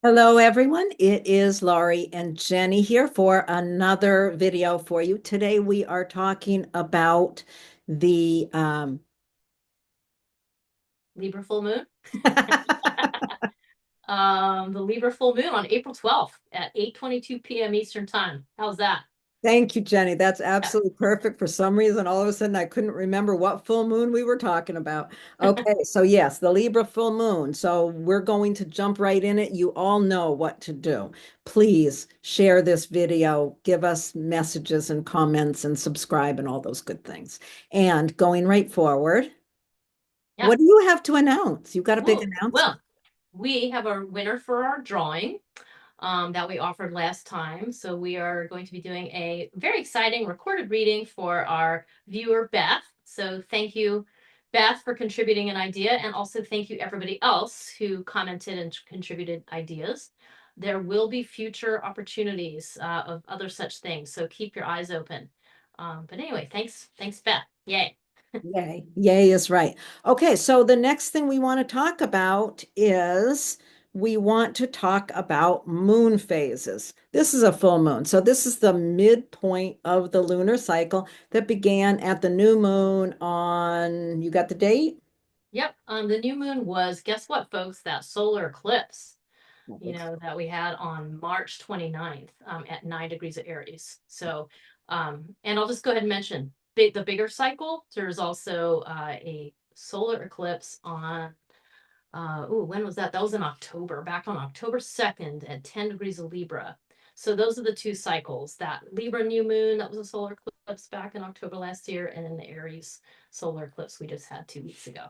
Hello, everyone. It is Laurie and Jenny here for another video for you. Today we are talking about the Libra full moon. The Libra full moon on April 12th at 8:22 p.m. Eastern time. How's that? Thank you, Jenny. That's Yeah. absolutely perfect. For some reason, all of a sudden, I couldn't remember what full moon we were talking about. Okay, so yes, the Libra full moon. So we're going to jump right in it. You all know what to do. Please share this video, give us messages and comments, and subscribe, and all those good things. And going right forward, Yeah. what do you have to announce? You got a big Oh, announcement. well, we have a winner for our drawing that we offered last time. So we are going to be doing a very exciting recorded reading for our viewer, Beth. So thank you, Beth, for contributing an idea. And also thank you, everybody else who commented and contributed ideas. There will be future opportunities of other such things. So keep your eyes open. But anyway, thanks, Beth. Yay. Yay. Yay is right. Okay, so the next thing we want to talk about is we want to talk about moon phases. This is a full moon. So this is the midpoint of the lunar cycle that began at the new moon on, you got the date? Yep. The new moon was, guess what, folks? That solar eclipse, That looks- that we had on March 29th at 9 degrees of Aries. So, and I'll just go ahead and mention the bigger cycle. There's also a solar eclipse on, when was that? That was in October, back on October 2nd at 10 degrees of Libra. So those are the two cycles, that Libra new moon, that was a solar eclipse back in October last year, and then the Aries solar eclipse we just had 2 weeks ago.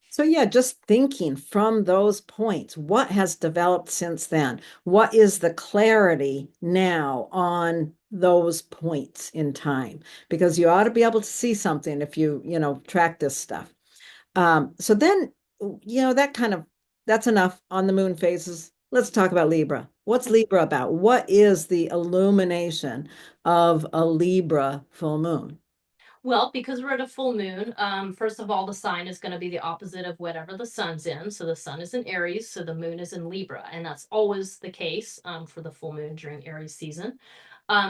So yeah, just thinking from those points, what has developed since then? What is the clarity now on those points in time? Because you ought to be able to see something if you track this stuff. So then, that that's enough on the moon phases. Let's talk about Libra. What's Libra about? What is the illumination of a Libra full moon? Well, because we're at a full moon, first of all, the sign is going to be the opposite of whatever the sun's in. So the sun is in Aries, so the moon is in Libra, and that's always the case for the full moon during Aries season.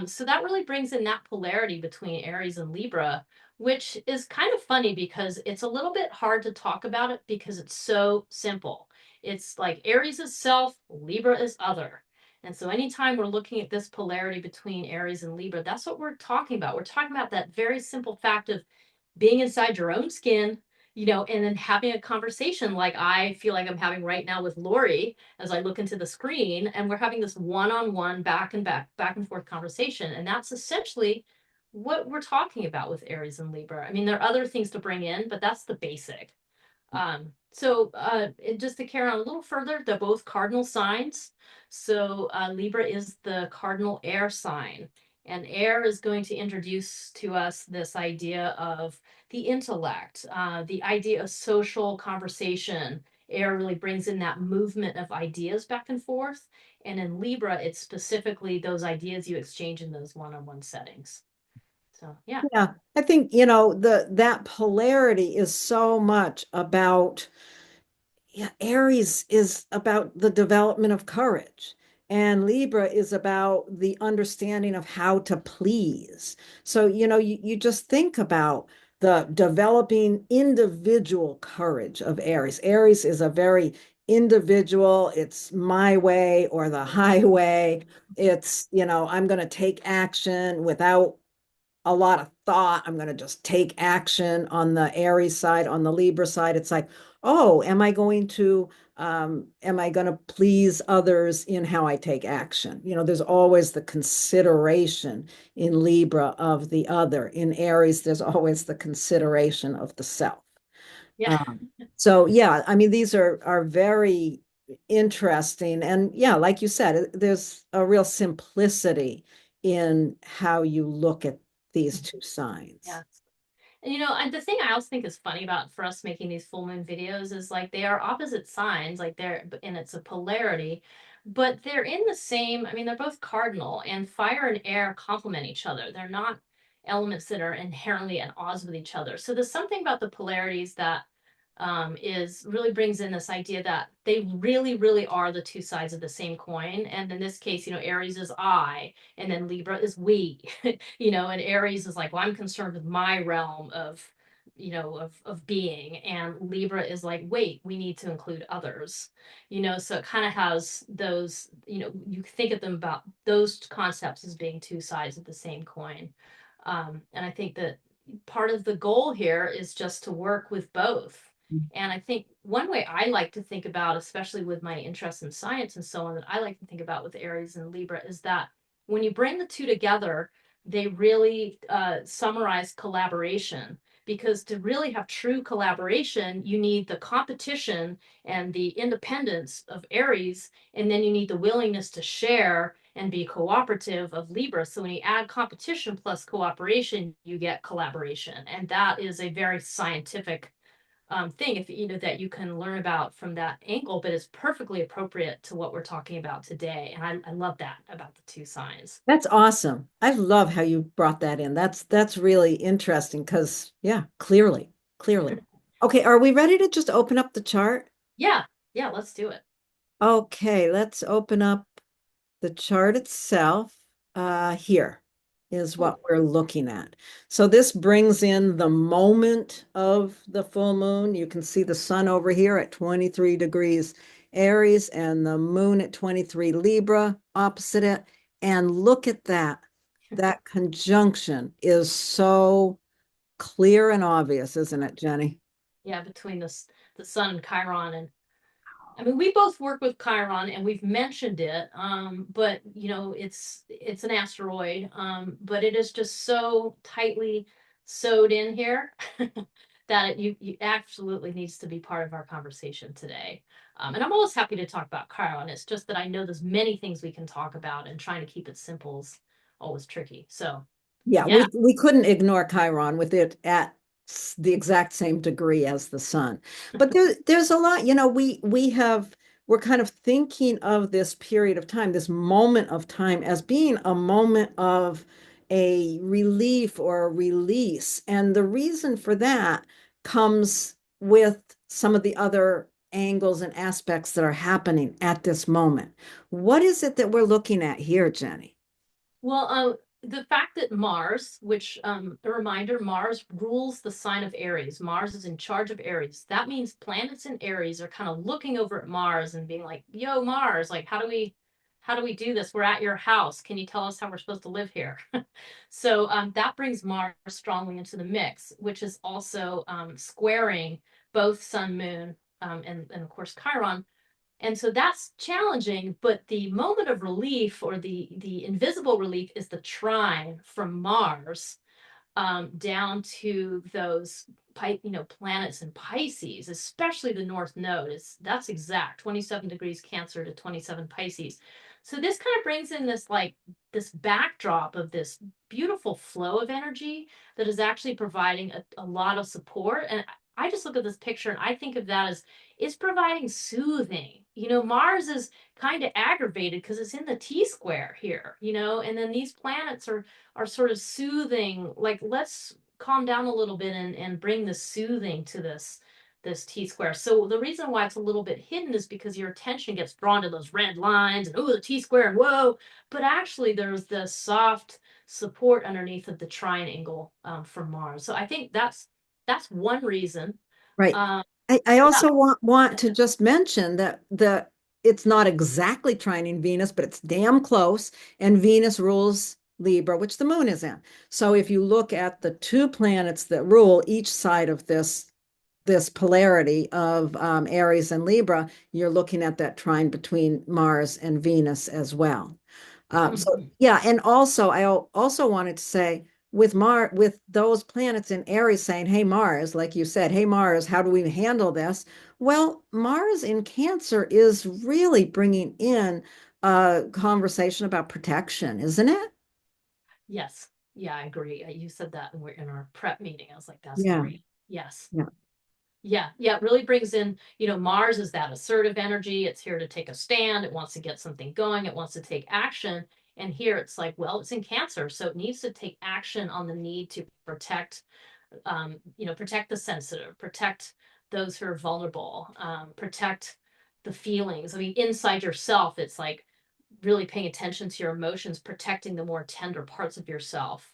So that really brings in that polarity between Aries and Libra, which is kind of funny because it's a little bit hard to talk about it because it's so simple. It's like Aries is self, Libra is other. And so anytime we're looking at this polarity between Aries and Libra, that's what we're talking about. We're talking about that very simple fact of being inside your own skin, and then having a conversation like I feel like I'm having right now with Lori as I look into the screen, and we're having this one-on-one back and forth conversation. And that's essentially what we're talking about with Aries and Libra. I mean, there are other things to bring in, but that's the basic. Just to carry on a little further, they're both cardinal signs. So Libra is the cardinal air sign. And air is going to introduce to us this idea of the intellect, the idea of social conversation. Air really brings in that movement of ideas back and forth. And in Libra, it's specifically those ideas you exchange in those one-on-one settings. So, yeah. Yeah, I think, that polarity is so much about, yeah, Aries is about the development of courage, and Libra is about the understanding of how to please. So, you just think about the developing individual courage of Aries. Aries is a very individual, it's my way or the highway. It's, I'm going to take action without a lot of thought. I'm going to just take action on the Aries side. On the Libra side, it's like, oh, am I going to please others in how I take action? There's always the consideration in Libra of the other. In Aries, there's always the consideration of the self. Yeah. So yeah, I mean, these are very interesting. And yeah, like you said, there's a real simplicity in how you look at these two signs. Yeah. And the thing I also think is funny about for us making these full moon videos is like they are opposite signs, like and it's a polarity, but they're in the same, I mean, they're both cardinal, and fire and air complement each other. They're not elements that are inherently at odds with each other. So there's something about the polarities that is really brings in this idea that they really, really are the two sides of the same coin. And in this case, Aries is I, and then Libra is we, and Aries is like, well, I'm concerned with my realm of, of being. And Libra is like, wait, we need to include others, so it kind of has those, you think of them about those concepts as being two sides of the same coin. And I think that part of the goal here is just to work with both. And I think one way I like to think about, especially with my interest in science and so on, that I like to think about with Aries and Libra is that when you bring the two together, they really summarize collaboration. Because to really have true collaboration, you need the competition and the independence of Aries, and then you need the willingness to share and be cooperative of Libra. So when you add competition plus cooperation, you get collaboration. And that is a very scientific thing, if that you can learn about from that angle, but it's perfectly appropriate to what we're talking about today. And I love that about the two signs. That's awesome. I love how you brought that in. That's really interesting because yeah, clearly. Okay, are we ready to just open up the chart? Yeah, yeah, let's do it. Okay, let's open up the chart itself. Here is Ooh, what we're looking at. So this brings in the moment of the full moon. You can see the sun over here at 23 degrees Aries and the moon at 23 Libra opposite it. And look at that. That conjunction is so clear and obvious, isn't it, Jenny? yeah, between the sun and Chiron. And I mean, we both work with Chiron and we've mentioned it, but it's an asteroid, but it is just so tightly sewed in here that you absolutely needs to be part of our conversation today. And I'm always happy to talk about Chiron. It's just that I know there's many things we can talk about, and trying to keep it simple is always tricky. So Yeah, yeah. we couldn't ignore Chiron with it at the exact same degree as the sun. But there's a lot, we're kind of thinking of this period of time, this moment of time as being a moment of a relief or a release. And the reason for that comes with some of the other angles and aspects that are happening at this moment. What is it that we're looking at here, Jenny? Well, the fact that Mars, which a reminder, Mars rules the sign of Aries. Mars is in charge of Aries. That means planets in Aries are kind of looking over at Mars and being like, "Yo, Mars, like how do we do this? We're at your house. Can you tell us how we're supposed to live here?" So that brings Mars strongly into the mix, which is also squaring both Sun, Moon, and of course Chiron. And so that's challenging, but the moment of relief, or the invisible relief, is the trine from Mars down to those planets in Pisces, especially the North Node. That's exact 27 degrees Cancer to 27 Pisces. So this kind of brings in this backdrop of this beautiful flow of energy that is actually providing a lot of support. And I just look at this picture and I think of that as it's providing soothing. Mars is kind of aggravated because it's in the T square here, and then these planets are sort of soothing, like, let's calm down a little bit and bring the soothing to this T square. So the reason why it's a little bit hidden is because your attention gets drawn to those red lines and, oh, the T square and whoa, but actually there's the soft support underneath of the triangle from Mars. So I think that's one reason. Right. um I yeah. also want to just mention that it's not exactly trining Venus, but it's damn close. And Venus rules Libra, which the moon is in. So if you look at the two planets that rule each side of this polarity of Aries and Libra, you're looking at that trine between Mars and Venus as well. So Mhm. yeah, and also I also wanted to say with those planets in Aries saying, "Hey Mars," like you said, "Hey Mars, how do we handle this?" Well, Mars in Cancer is really bringing in a conversation about protection, isn't it? Yes, yeah, I agree. You said that we're in our prep meeting. I was like, that's Yeah, great. Yes. yeah. Yeah, yeah, it really brings in, Mars is that assertive energy. It's here to take a stand. It wants to get something going. It wants to take action. And here it's like, well, it's in Cancer, so it needs to take action on the need to protect, protect the sensitive, protect those who are vulnerable, protect the feelings. I mean, inside yourself, it's like really paying attention to your emotions, protecting the more tender parts of yourself.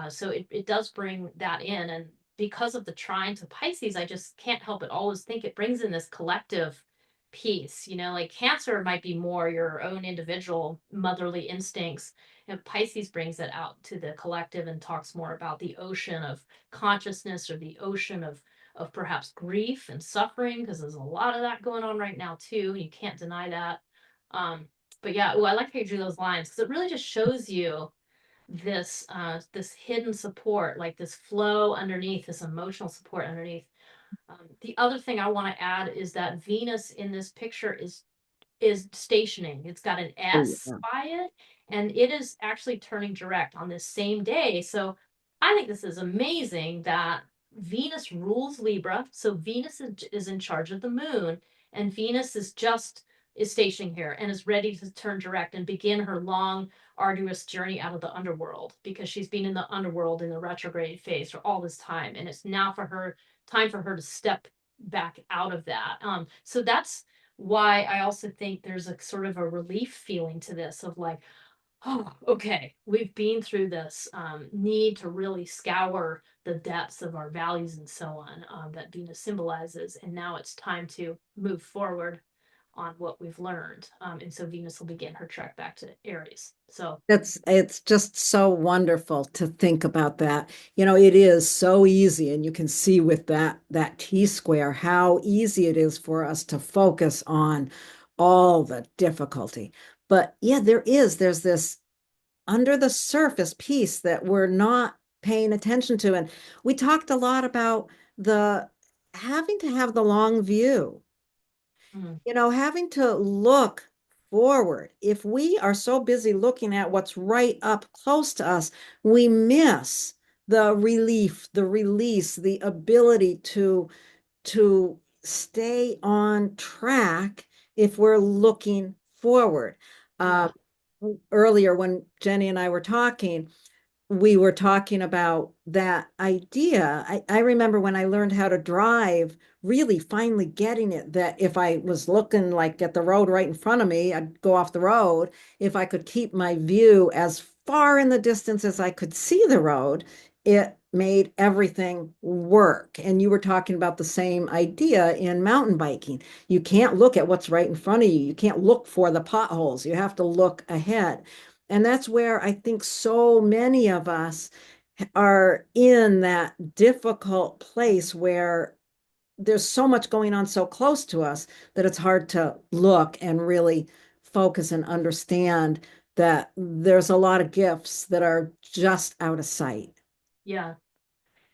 So it does bring that in. And because of the trine to Pisces, I just can't help but always think it brings in this collective piece. You know, like Cancer might be more your own individual motherly instincts, and Pisces brings it out to the collective and talks more about the ocean of consciousness, or the ocean of perhaps grief and suffering, because there's a lot of that going on right now too. You can't deny that. But yeah, I like how you drew those lines, because it really just shows you this hidden support, like this flow underneath, this emotional support underneath. The other thing I want to add is that Venus in this picture is stationing. It's got an Oh, S yeah. by it, and it is actually turning direct on this same day. So I think this is amazing that Venus rules Libra. So Venus is in charge of the moon, and Venus is stationing here and is ready to turn direct and begin her long, arduous journey out of the underworld, because she's been in the underworld in the retrograde phase for all this time, and it's now for her time for her to step back out of that. So that's why I also think there's a sort of a relief feeling to this, of like, oh, okay, we've been through this need to really scour the depths of our values and so on, that Venus symbolizes. And now it's time to move forward on what we've learned. And so Venus will begin her trek back to Aries. So, It's just so wonderful to think about that. You know, it is so easy, and you can see with that T square how easy it is for us to focus on all the difficulty. But yeah, there's this under the surface piece that we're not paying attention to. And we talked a lot about the having to have the long view, mm, having to look forward. If we are so busy looking at what's right up close to us, we miss the relief, the release, the ability to stay on track if we're looking forward. yeah, Earlier, when Jenny and I were talking, we were talking about that idea. I remember when I learned how to drive, really finally getting it, that if I was looking like at the road right in front of me, I'd go off the road. If I could keep my view as far in the distance as I could see the road, it made everything work. And you were talking about the same idea in mountain biking. You can't look at what's right in front of you. You can't look for the potholes. You have to look ahead. And that's where I think so many of us are in that difficult place where there's so much going on so close to us that it's hard to look and really focus and understand that there's a lot of gifts that are just out of sight. yeah.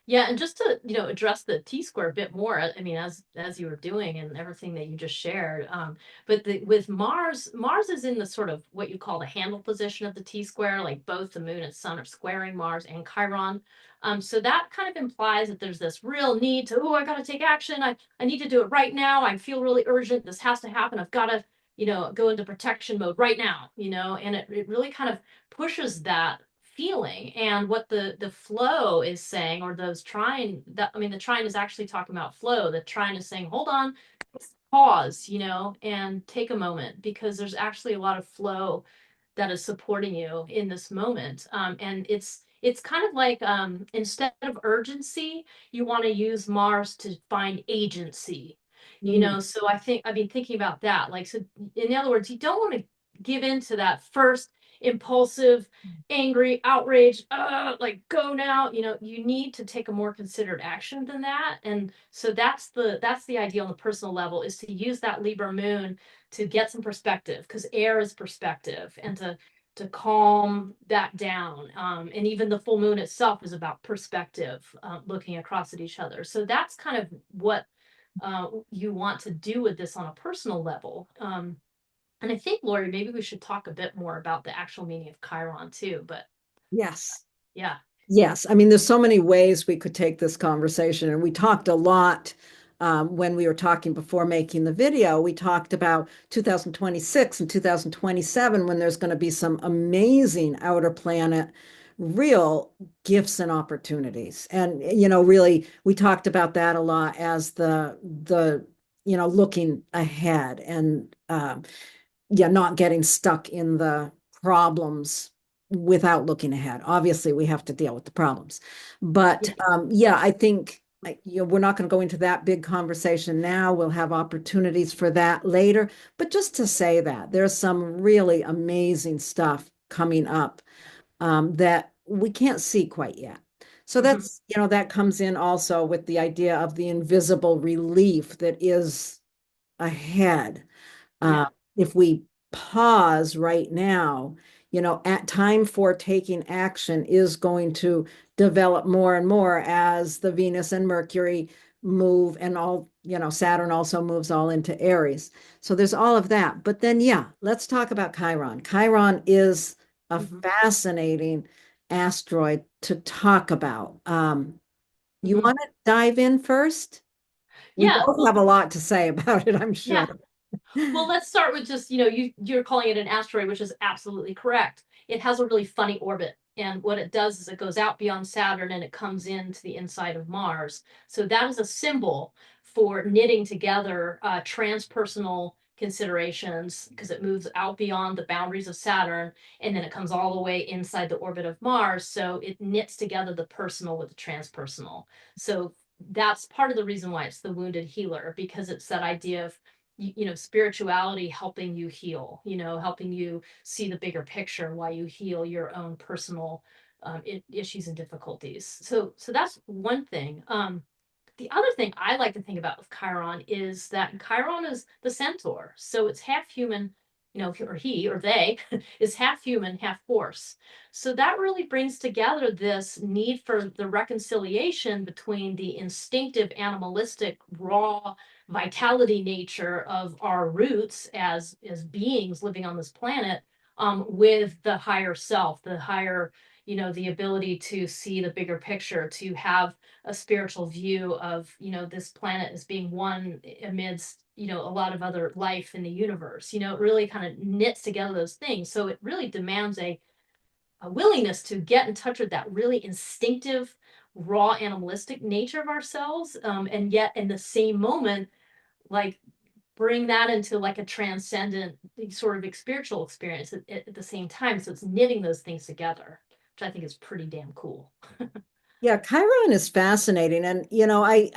Yeah, and just to, address the T square a bit more, I mean, as you were doing and everything that you just shared, but with Mars is in the sort of what you call the handle position of the T square, like both the moon and sun are squaring Mars and Chiron. So that kind of implies that there's this real need to, oh, I gotta take action. I need to do it right now. I feel really urgent. This has to happen. I've gotta, go into protection mode right now, and it really kind of pushes that feeling. And what the flow is saying, or those trine, that, I mean, the trine is actually talking about flow. The trine is saying, hold on, pause, and take a moment, because there's actually a lot of flow that is supporting you in this moment. And it's kind of like, instead of urgency, you want to use Mars to find agency. Mm. So I've been thinking about that. Like, so in other words, you don't want to give in to that first impulsive, angry, outraged, like go now. You need to take a more considered action than that. And so that's the idea on the personal level, is to use that Libra moon to get some perspective, because air is perspective, and to calm that down. And even the full moon itself is about perspective, looking across at each other. So that's kind of what you want to do with this on a personal level. And I think, Laurie, maybe we should talk a bit more about the actual meaning of Chiron too. But Yes. yeah, Yes. I mean, there's so many ways we could take this conversation. And we talked a lot when we were talking before making the video. We talked about 2026 and 2027, when there's going to be some amazing outer planet real gifts and opportunities. And, really, we talked about that a lot as looking ahead and, yeah, not getting stuck in the problems without looking ahead. Obviously, we have to deal with the problems. But Yeah. yeah, I think we're not going to go into that big conversation now. We'll have opportunities for that later. But just to say that there's some really amazing stuff coming up that we can't see quite yet. So Hmm. that comes in also with the idea of the invisible relief that is ahead. Uh, Yeah. if we pause right now, at time for taking action is going to develop more and more as the Venus and Mercury move and all, Saturn also moves all into Aries. So there's all of that. But then, yeah, let's talk about Chiron. Chiron is a Hmm. fascinating asteroid to talk about. You Hmm. want to dive in first? We Yeah. both have a lot to say about it, I'm Yeah. sure. Well, let's start with just, you're calling it an asteroid, which is absolutely correct. It has a really funny orbit. And what it does is it goes out beyond Saturn and it comes into the inside of Mars. So that is a symbol for knitting together transpersonal considerations because it moves out beyond the boundaries of Saturn and then it comes all the way inside the orbit of Mars. So it knits together the personal with the transpersonal. So that's part of the reason why it's the wounded healer, because it's that idea of spirituality helping you heal, helping you see the bigger picture while you heal your own personal issues and difficulties. So that's one thing. The other thing I like to think about with Chiron is that Chiron is the centaur, so it's half human, or he or they is half human, half horse. So that really brings together this need for the reconciliation between the instinctive, animalistic, raw vitality nature of our roots as beings living on this planet, with the higher self, the higher, the ability to see the bigger picture, to have a spiritual view of this planet as being one amidst a lot of other life in the universe. It really kind of knits together those things, so it really demands a willingness to get in touch with that really instinctive raw animalistic nature of ourselves, and yet in the same moment, like, bring that into like a transcendent sort of spiritual experience at the same time. So it's knitting those things together, which I think is pretty damn cool. Yeah, Chiron is fascinating. And, I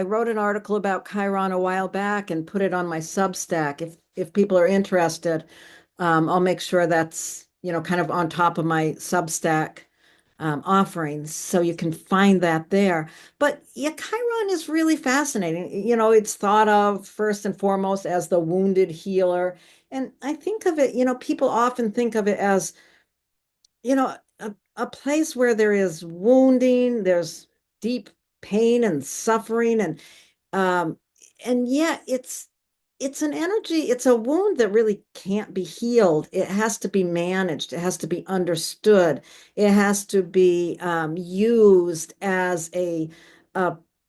wrote an article about Chiron a while back and put it on my Substack. If people are interested, I'll make sure that's, kind of on top of my Substack offerings. So you can find that there. But yeah, Chiron is really fascinating. It's thought of first and foremost as the wounded healer. And I think of it, people often think of it as a place where there is wounding, there's deep pain and suffering, um, and yet it's an energy, it's a wound that really can't be healed. It has to be managed, it has to be understood, it has to be used as a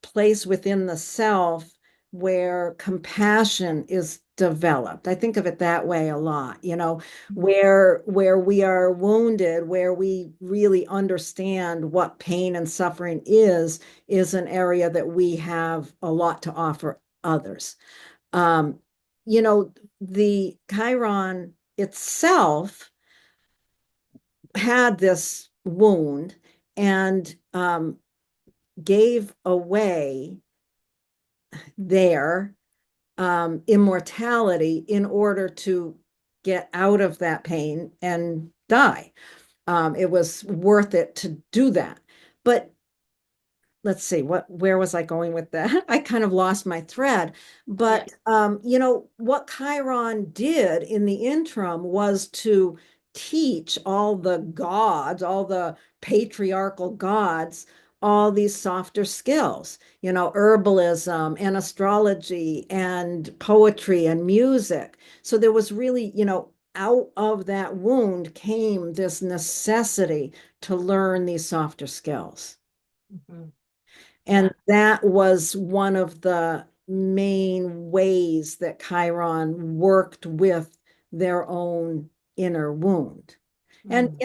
place within the self where compassion is developed. I think of it that way a lot, where we are wounded, where we really understand what pain and suffering is an area that we have a lot to offer others. Um, the Chiron itself had this wound and gave away their immortality in order to get out of that pain and die. It was worth it to do that. But let's see, where was I going with that? I kind of lost my thread. Yeah. But what Chiron did in the interim was to teach all the gods, all the patriarchal gods, all these softer skills, herbalism and astrology and poetry and music. So there was really, out of that wound came this necessity to learn these softer skills. Mm-hmm. And Yeah. that was one of the main ways that Chiron worked with their own inner wound. And, Mm.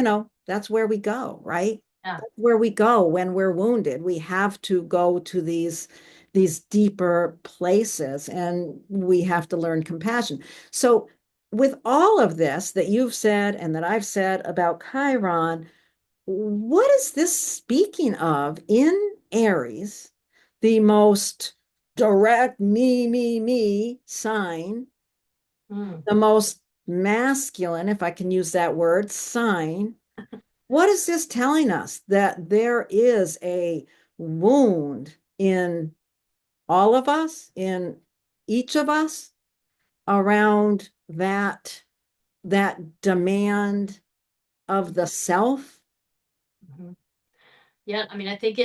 that's where we go, right? Yeah. That's where we go when we're wounded. We have to go to these deeper places, and we have to learn compassion. So with all of this that you've said and that I've said about Chiron, what is this speaking of in Aries, the most direct me sign, Mm. the most masculine, if I can use that word, sign? What is this telling us? That there is a wound in all of us, in each of us, around that demand of the self. Mhm. Yeah, I mean, I think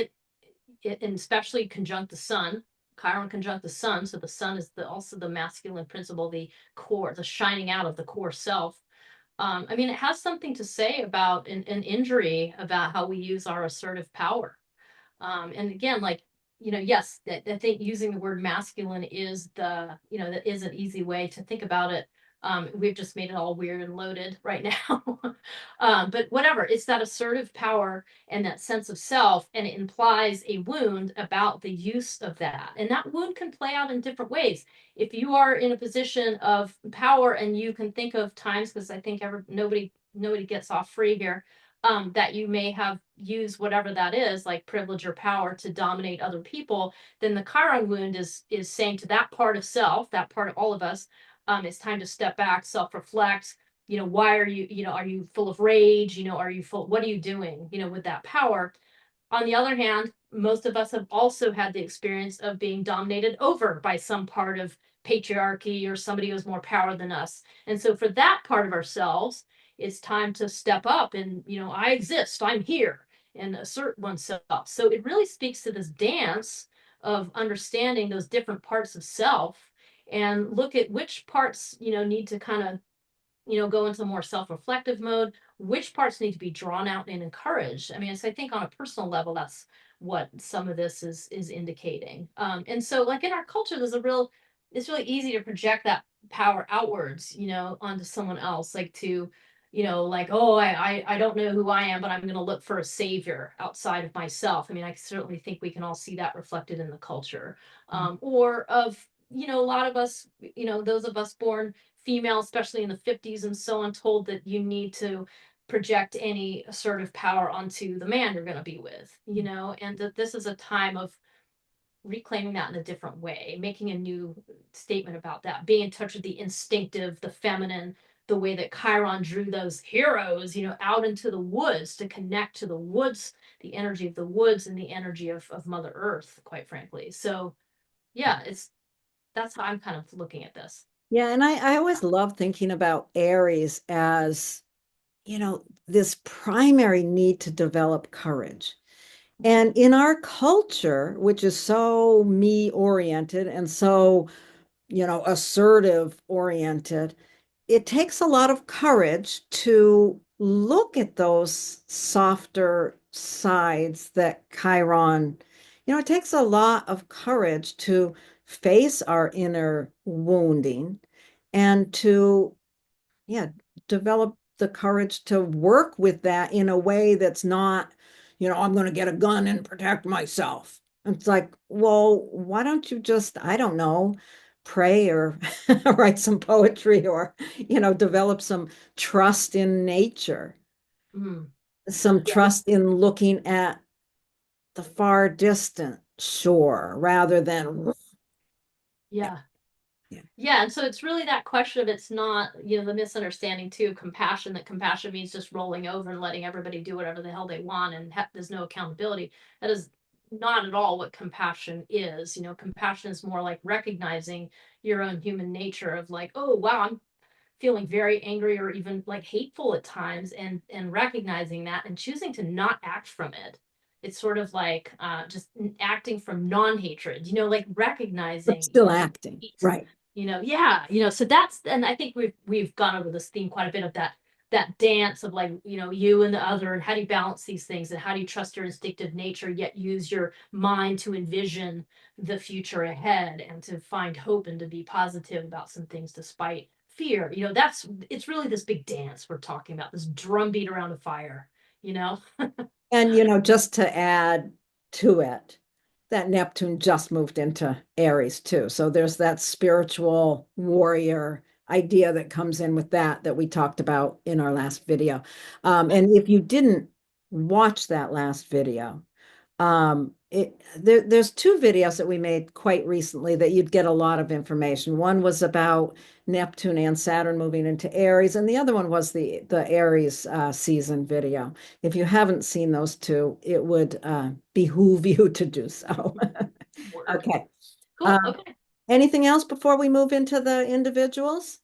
and especially conjunct the sun, Chiron conjunct the sun. So the sun is also the masculine principle, the core, the shining out of the core self. I mean, it has something to say about an injury, about how we use our assertive power. And again, like, yes, I think using the word masculine is that is an easy way to think about it. We've just made it all weird and loaded right now. But whatever, it's that assertive power and that sense of self, and it implies a wound about the use of that. And that wound can play out in different ways. If you are in a position of power and you can think of times, because I think nobody gets off free here, that you may have used whatever that is, like privilege or power, to dominate other people, then the Chiron wound is saying to that part of self, that part of all of us, it's time to step back, self-reflect. Why are you full of rage? Are you full? What are you doing? With that power. On the other hand, most of us have also had the experience of being dominated over by some part of patriarchy or somebody who has more power than us. And so for that part of ourselves, it's time to step up and, I exist, I'm here, and assert oneself. So it really speaks to this dance of understanding those different parts of self and look at which parts, need to kind of go into more self-reflective mode, which parts need to be drawn out and encouraged. I mean, so I think on a personal level, that's what some of this is indicating. And so like in our culture, it's really easy to project that power outwards, onto someone else, like to, like, oh, I don't know who I am, but I'm going to look for a savior outside of myself. I mean, I certainly think we can all see that reflected in the culture. Or of, a lot of us, those of us born female, especially in the 50s and so on, told that you need to project any assertive power onto the man you're going to be with, and that this is a time of reclaiming that in a different way, making a new statement about that, being in touch with the instinctive, the feminine, the way that Chiron drew those heroes, out into the woods to connect to the woods, the energy of the woods and the energy of Mother Earth, quite frankly. So yeah, that's how I'm kind of looking at this. Yeah, and I always love thinking about Aries as, this primary need to develop courage. And in our culture, which is so me oriented and so, assertive oriented, it takes a lot of courage to look at those softer sides that Chiron, it takes a lot of courage to face our inner wounding and to, yeah, develop the courage to work with that in a way that's not, I'm going to get a gun and protect myself. It's like, well, why don't you just, I don't know, pray or write some poetry or, develop some trust in nature, Mm. some Yeah. trust in looking at the far distant shore rather than, Yeah. yeah. Yeah, and so it's really that question of, it's not, the misunderstanding too of compassion, that compassion means just rolling over and letting everybody do whatever the hell they want and there's no accountability. That is not at all what compassion is. Compassion is more like recognizing your own human nature of like, oh wow, I'm feeling very angry or even like hateful at times, and recognizing that and choosing to not act from it. It's sort of like just acting from non-hatred, like But recognizing still acting, hate. right? Yeah, so that's, and I think we've gone over this theme quite a bit of that dance of like, you and the other, and how do you balance these things, and how do you trust your instinctive nature yet use your mind to envision the future ahead and to find hope and to be positive about some things despite fear. It's really this big dance we're talking about, this drumbeat around a fire, you know? And, just to add to it, that Neptune just moved into Aries too. So there's that spiritual warrior idea that comes in with that we talked about in our last video. And if you didn't watch that last video, there's two videos that we made quite recently that you'd get a lot of information. One was about Neptune and Saturn moving into Aries, and the other one was the Aries season video. If you haven't seen those two, it would behoove you to do so. Word. Okay. Cool. Um, Okay. Anything else before we move into the individuals?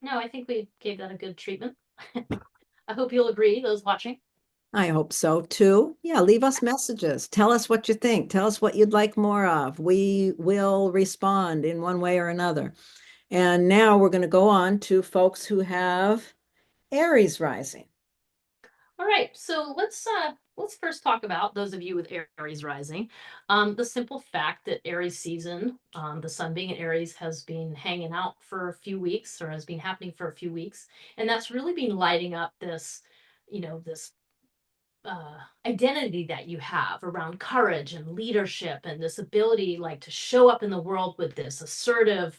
No, I think we gave that a good treatment. I hope you'll agree, those watching. I hope so too. Yeah, leave us messages. Tell us what you think. Tell us what you'd like more of. We will respond in one way or another. And now we're going to go on to folks who have Aries rising. All right, so let's first talk about those of you with Aries rising. The simple fact that Aries season, the sun being in Aries, has been hanging out for a few weeks, or has been happening for a few weeks, and that's really been lighting up this, this identity that you have around courage and leadership and this ability like to show up in the world with this assertive,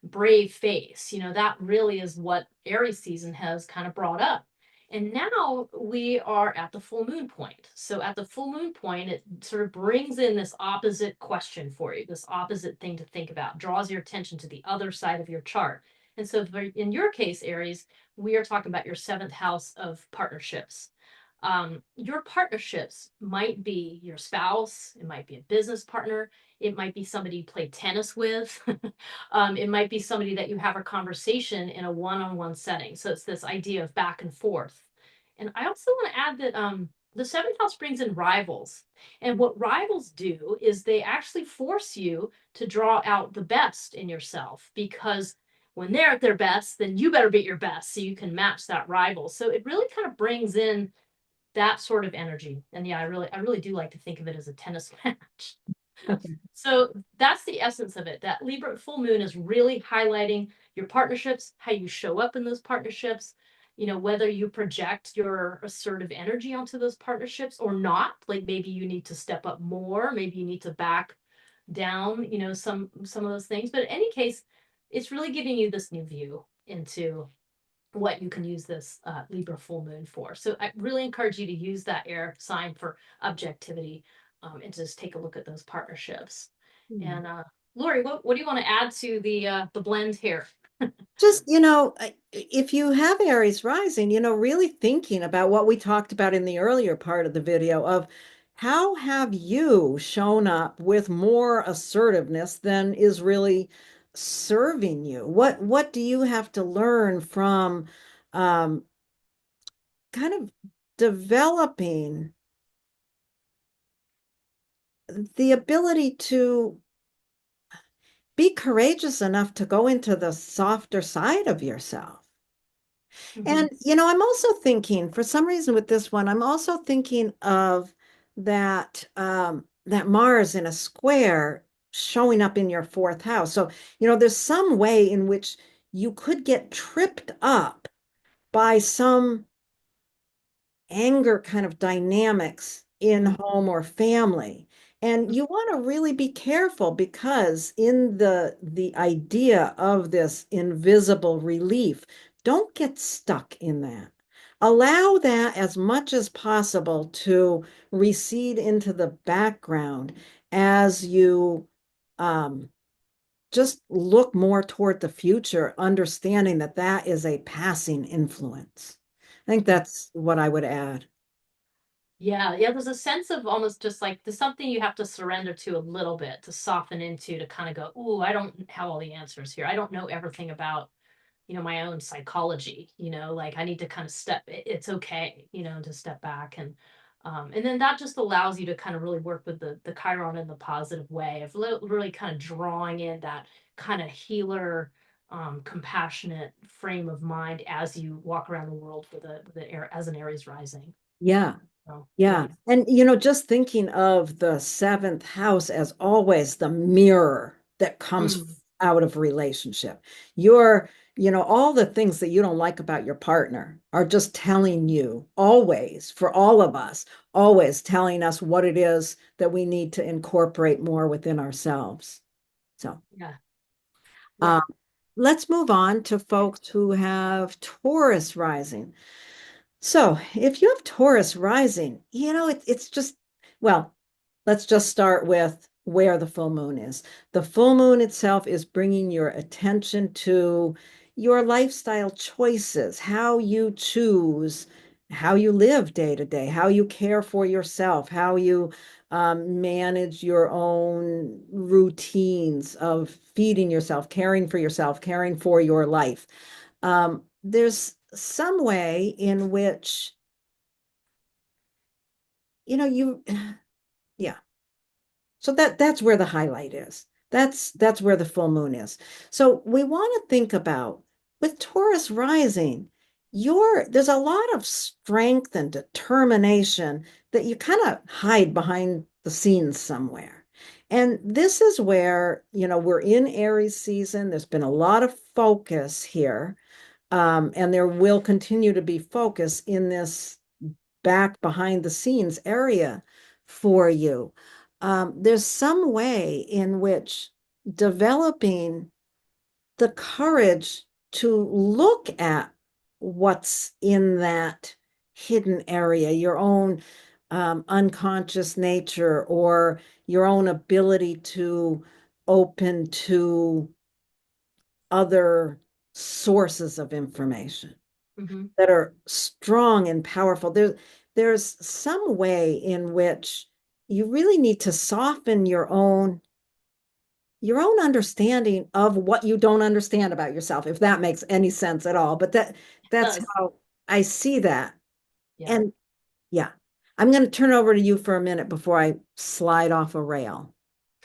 brave face. That really is what Aries season has kind of brought up. And now we are at the full moon point. So at the full moon point, it sort of brings in this opposite question for you, this opposite thing to think about, draws your attention to the other side of your chart. And so in your case, Aries, we are talking about your seventh house of partnerships. Your partnerships might be your spouse, it might be a business partner, it might be somebody you play tennis with, it might be somebody that you have a conversation in a one-on-one setting. So it's this idea of back and forth. And I also want to add that the seventh house brings in rivals. And what rivals do is they actually force you to draw out the best in yourself, because when they're at their best, then you better be at your best so you can match that rival. So it really kind of brings in that sort of energy. And yeah, I really do like to think of it as a tennis match. Okay. So that's the essence of it. That Libra full moon is really highlighting your partnerships, how you show up in those partnerships, whether you project your assertive energy onto those partnerships or not. Like maybe you need to step up more, maybe you need to back down, some of those things. But in any case, it's really giving you this new view into what you can use this Libra full moon for. So I really encourage you to use that air sign for objectivity, and just take a look at those partnerships. Hmm. And Laurie, what do you want to add to the blend here? Just, if you have Aries rising, really thinking about what we talked about in the earlier part of the video of how have you shown up with more assertiveness than is really serving you? What do you have to learn from um, kind of developing the ability to be courageous enough to go into the softer side of yourself? Mm-hmm. And, I'm also thinking, for some reason with this one, I'm also thinking of that Mars in a square showing up in your fourth house. So, there's some way in which you could get tripped up by some anger kind of dynamics in home or family. And you want to really be careful because in the idea of this invisible relief, don't get stuck in that. Allow that as much as possible to recede into the background as you um, just look more toward the future, understanding that that is a passing influence. I think that's what I would add. Yeah, yeah, there's a sense of almost just like there's something you have to surrender to a little bit, to soften into, to kind of go, ooh, I don't have all the answers here. I don't know everything about, my own psychology, like I need to kind of it's okay, to step back. And then that just allows you to kind of really work with the Chiron in the positive way of really kind of drawing in that kind of healer, compassionate frame of mind as you walk around the world with the air as an Aries rising. Yeah. So Yeah. yeah. And, just thinking of the seventh house as always the mirror that comes Mm. out of relationship. You're, all the things that you don't like about your partner are just telling you always, for all of us, always telling us what it is that we need to incorporate more within ourselves. So, Yeah. Yeah. uh, let's move on to folks who have Taurus rising. So, if you have Taurus rising, it's just, well, let's just start with where the full moon is. The full moon itself is bringing your attention to your lifestyle choices, how you choose, how you live day to day, how you care for yourself, how you manage your own routines of feeding yourself, caring for your life. There's some way in which, you, yeah. So that's where the highlight is. That's where the full moon is. So we want to think about with Taurus rising, there's a lot of strength and determination that you kind of hide behind the scenes somewhere. And this is where, we're in Aries season. There's been a lot of focus here. And there will continue to be focus in this back behind the scenes area for you. There's some way in which developing the courage to look at what's in that hidden area, your own unconscious nature, or your own ability to open to other sources of information Hmm. that are strong and powerful. There's some way in which you really need to soften your own understanding of what you don't understand about yourself, if that makes any sense at all. But that's Does. how I see that. Yeah. And yeah, I'm going to turn over to you for a minute before I slide off a rail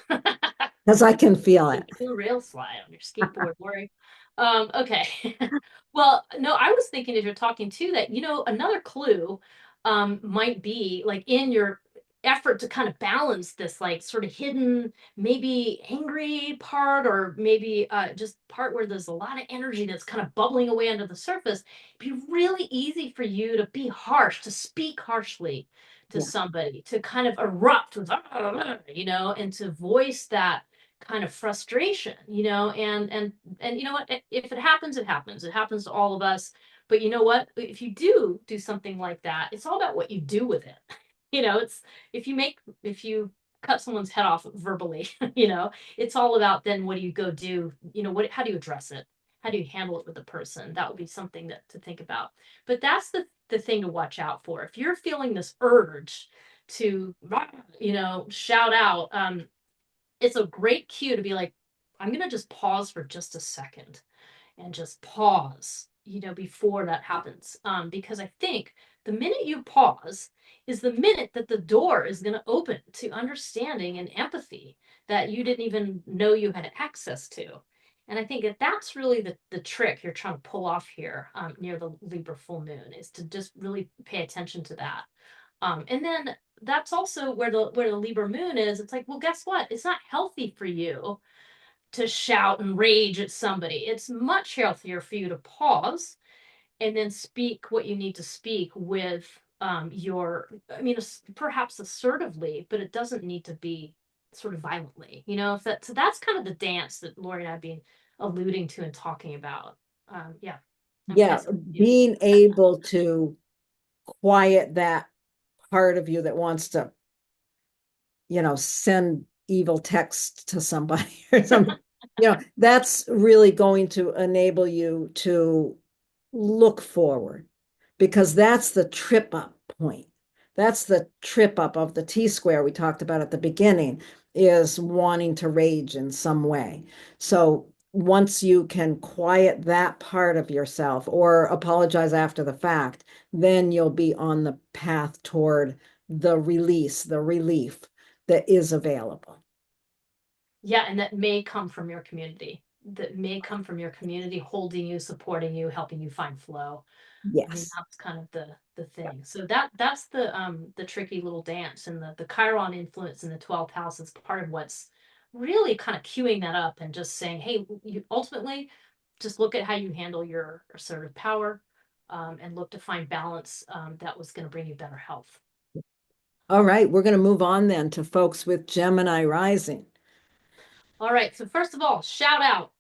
because I can feel The it. new rail slide on your skateboard, Lori. Okay. Well, no, I was thinking as you're talking too that, another clue might be like in your effort to kind of balance this like sort of hidden, maybe angry part, or maybe just part where there's a lot of energy that's kind of bubbling away under the surface. It'd be really easy for you to be harsh, to speak harshly to Yeah. somebody, to kind of erupt with, and to voice that kind of frustration, and you know what, if it happens, it happens. It happens to all of us. But you know what, if you do something like that, it's all about what you do with it. It's, if you cut someone's head off verbally, it's all about then what do you go do, how do you address it, how do you handle it with the person. That would be something that to think about. But that's the thing to watch out for. If you're feeling this urge to shout out, it's a great cue to be like, I'm going to just pause for just a second and just pause, before that happens. Because I think the minute you pause is the minute that the door is going to open to understanding and empathy that you didn't even know you had access to. And I think that that's really the trick you're trying to pull off here, near the Libra full moon, is to just really pay attention to that. And then that's also where the Libra moon is. It's like, well, guess what? It's not healthy for you to shout and rage at somebody. It's much healthier for you to pause and then speak what you need to speak with I mean, perhaps assertively, but it doesn't need to be sort of violently. If that so that's kind of the dance that Lori and I've been alluding to and talking about. Yeah, I'm Yeah, passing to you. being able to quiet that part of you that wants to, send evil text to somebody or something. That's really going to enable you to look forward because that's the trip up point. That's the trip up of the T square we talked about at the beginning, is wanting to rage in some way. So once you can quiet that part of yourself or apologize after the fact, then you'll be on the path toward the release, the relief that is available. Yeah, and that may come from your community. That may come from your community holding you, supporting you, helping you find flow. I mean, Yes. that's kind of the thing. So that's the tricky little dance, and the Chiron influence in the 12th house is part of what's really kind of queuing that up and just saying, hey, you ultimately just look at how you handle your assertive power, and look to find balance, that was going to bring you better health. All right, we're going to move on then to folks with Gemini rising. All right. So first of all, shout out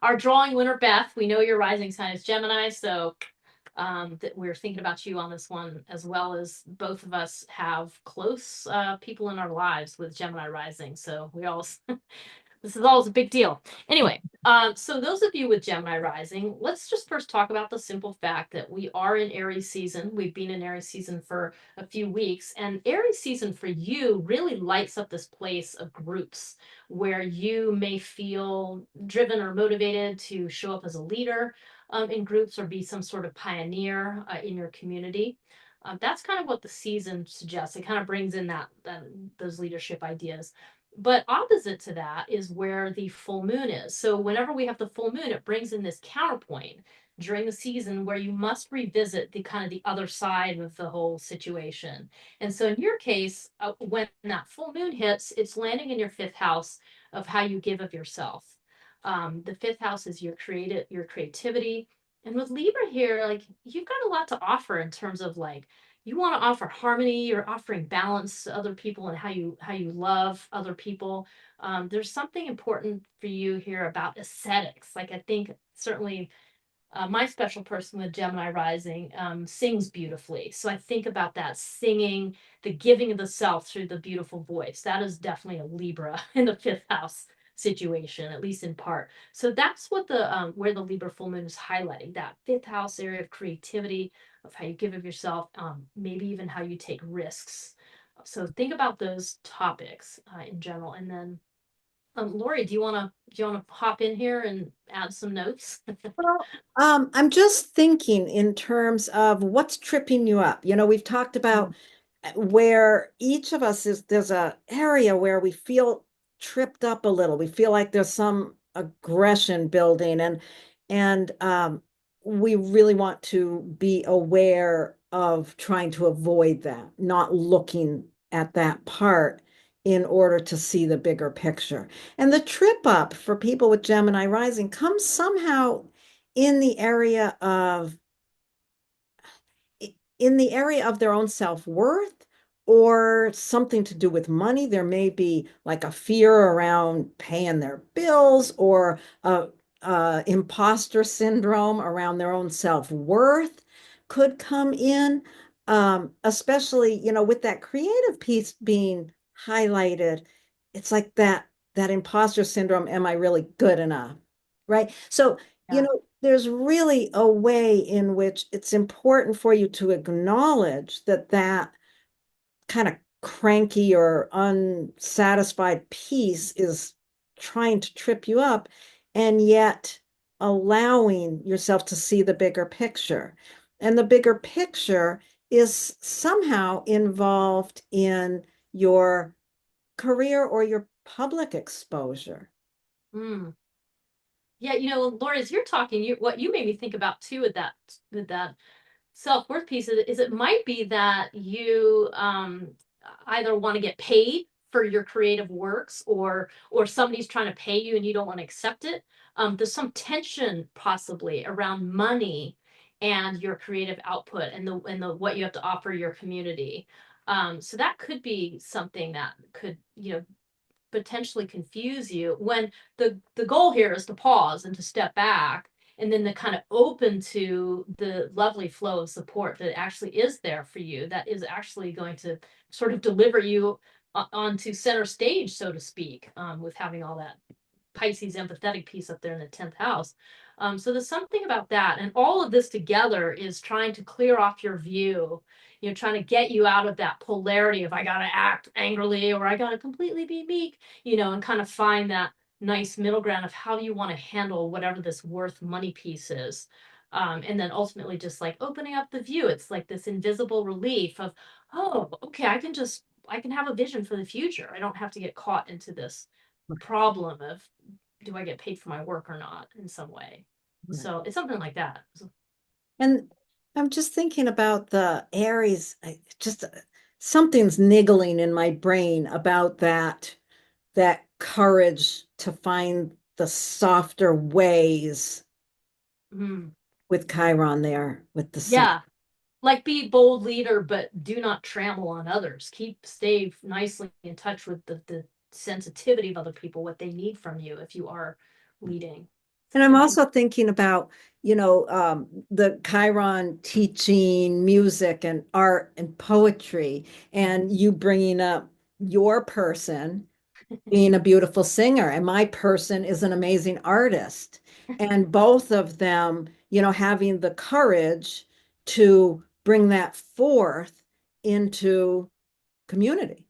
our drawing winner, Beth. We know your rising sign is Gemini, so that we're thinking about you on this one, as well as both of us have close people in our lives with Gemini rising. So we all this is always a big deal. Anyway, so those of you with Gemini rising, let's just first talk about the simple fact that we are in Aries season. We've been in Aries season for a few weeks, and Aries season for you really lights up this place of groups where you may feel driven or motivated to show up as a leader in groups or be some sort of pioneer in your community. That's kind of what the season suggests. It kind of brings in that those leadership ideas. But opposite to that is where the full moon is. So whenever we have the full moon, it brings in this counterpoint during the season where you must revisit the kind of the other side of the whole situation. And so in your case, when that full moon hits, it's landing in your fifth house of how you give of yourself. The fifth house is your creativity. And with Libra here, like you've got a lot to offer in terms of like you want to offer harmony, you're offering balance to other people and how you love other people. There's something important for you here about aesthetics. Like I think certainly my special person with Gemini rising sings beautifully. So I think about that singing, the giving of the self through the beautiful voice. That is definitely a Libra in the fifth house situation, at least in part. So that's what the where the Libra full moon is highlighting, that fifth house area of creativity, of how you give of yourself, maybe even how you take risks. So think about those topics in general, and then Laurie, do you want to hop in here and add some notes? Well, I'm just thinking in terms of what's tripping you up. We've talked about where each of us there's a area where we feel tripped up a little. We feel like there's some aggression building and we really want to be aware of trying to avoid that, not looking at that part in order to see the bigger picture. And the trip up for people with Gemini rising comes somehow in the area of their own self-worth or something to do with money. There may be like a fear around paying their bills or imposter syndrome around their own self-worth could come in. Especially, with that creative piece being highlighted, it's like that imposter syndrome, am I really good enough? Right. So, Yeah. there's really a way in which it's important for you to acknowledge that kind of cranky or unsatisfied piece is trying to trip you up, and yet allowing yourself to see the bigger picture. And the bigger picture is somehow involved in your career or your public exposure. Mm. Yeah, Laura, as you're talking, what you made me think about too with that self-worth piece is it might be that you either want to get paid for your creative works, or somebody's trying to pay you and you don't want to accept it. There's some tension possibly around money and your creative output and the what you have to offer your community. So that could be something that could, potentially confuse you when the goal here is to pause and to step back and then to kind of open to the lovely flow of support that actually is there for you, that is actually going to sort of deliver you onto center stage, so to speak, with having all that Pisces empathetic piece up there in the 10th house. So there's something about that. And all of this together is trying to clear off your view, trying to get you out of that polarity of I got to act angrily or I got to completely be meek, and kind of find that nice middle ground of how you want to handle whatever this worth money piece is. And then ultimately just like opening up the view. It's like this invisible relief of, oh, okay, I can have a vision for the future. I don't have to get caught into this problem of do I get paid for my work or not in some way. Right. So it's something like that. And I'm just thinking about the Aries. Something's niggling in my brain about that that courage to find the softer ways Mm. with Chiron there, with the sun. Yeah. Like be bold leader, but do not trample on others. Stay nicely in touch with the sensitivity of other people, what they need from you if you are leading. And Such I'm an also thinking about, the Chiron teaching music and art and poetry, and you bringing up your person being a beautiful singer, and my person is an amazing artist. And both of them, having the courage to bring that forth into community.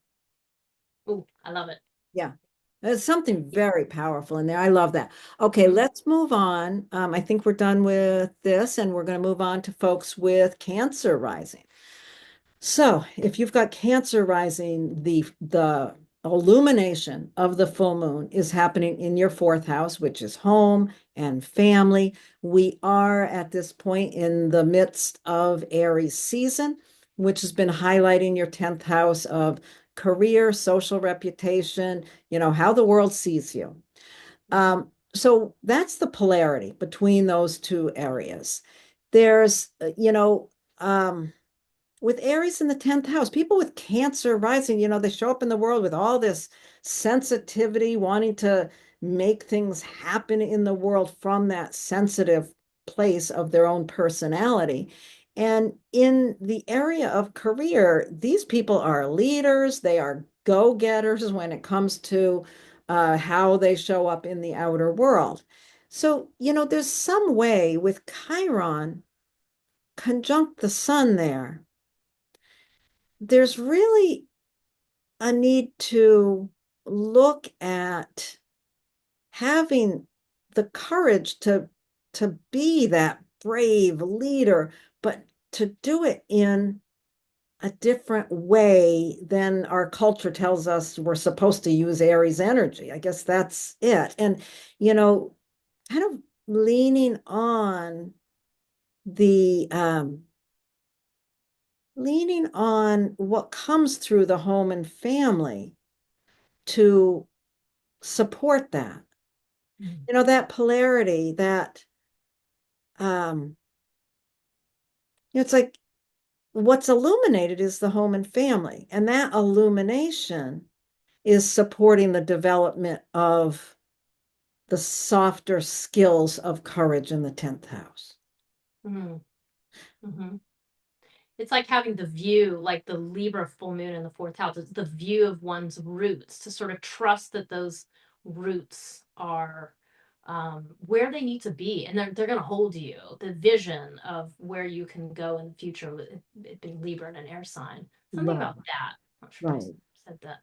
oh, I love it. Yeah. There's something very powerful in there. I love that. Okay, Mhm. let's move on. I think we're done with this, and we're going to move on to folks with Cancer rising. So, if you've got Cancer rising, the illumination of the full moon is happening in your fourth house, which is home and family. We are at this point in the midst of Aries season, which has been highlighting your 10th house of career, social reputation, how the world sees you. So that's the polarity between those two areas. There's, with Aries in the 10th house, people with Cancer rising, they show up in the world with all this sensitivity, wanting to make things happen in the world from that sensitive place of their own personality. And in the area of career, these people are leaders, they are go-getters when it comes to how they show up in the outer world. So, there's some way with Chiron conjunct the sun there, there's really a need to look at having the courage to be that brave leader, but to do it in a different way than our culture tells us we're supposed to use Aries energy. I guess that's it. And, you know, kind of leaning on the leaning on what comes through the home and family to support that. Mhm. That polarity, that um, it's like what's illuminated is the home and family, and that illumination is supporting the development of the softer skills of courage in the 10th house. Mhm. Mhm. It's like having the view, like the Libra full moon in the fourth house. It's the view of one's roots to sort of trust that those roots are where they need to be, and they're going to hold you. The vision of where you can go in the future, with it being Libra and an air sign. Something Right, about that. I'm not sure if I right, said that.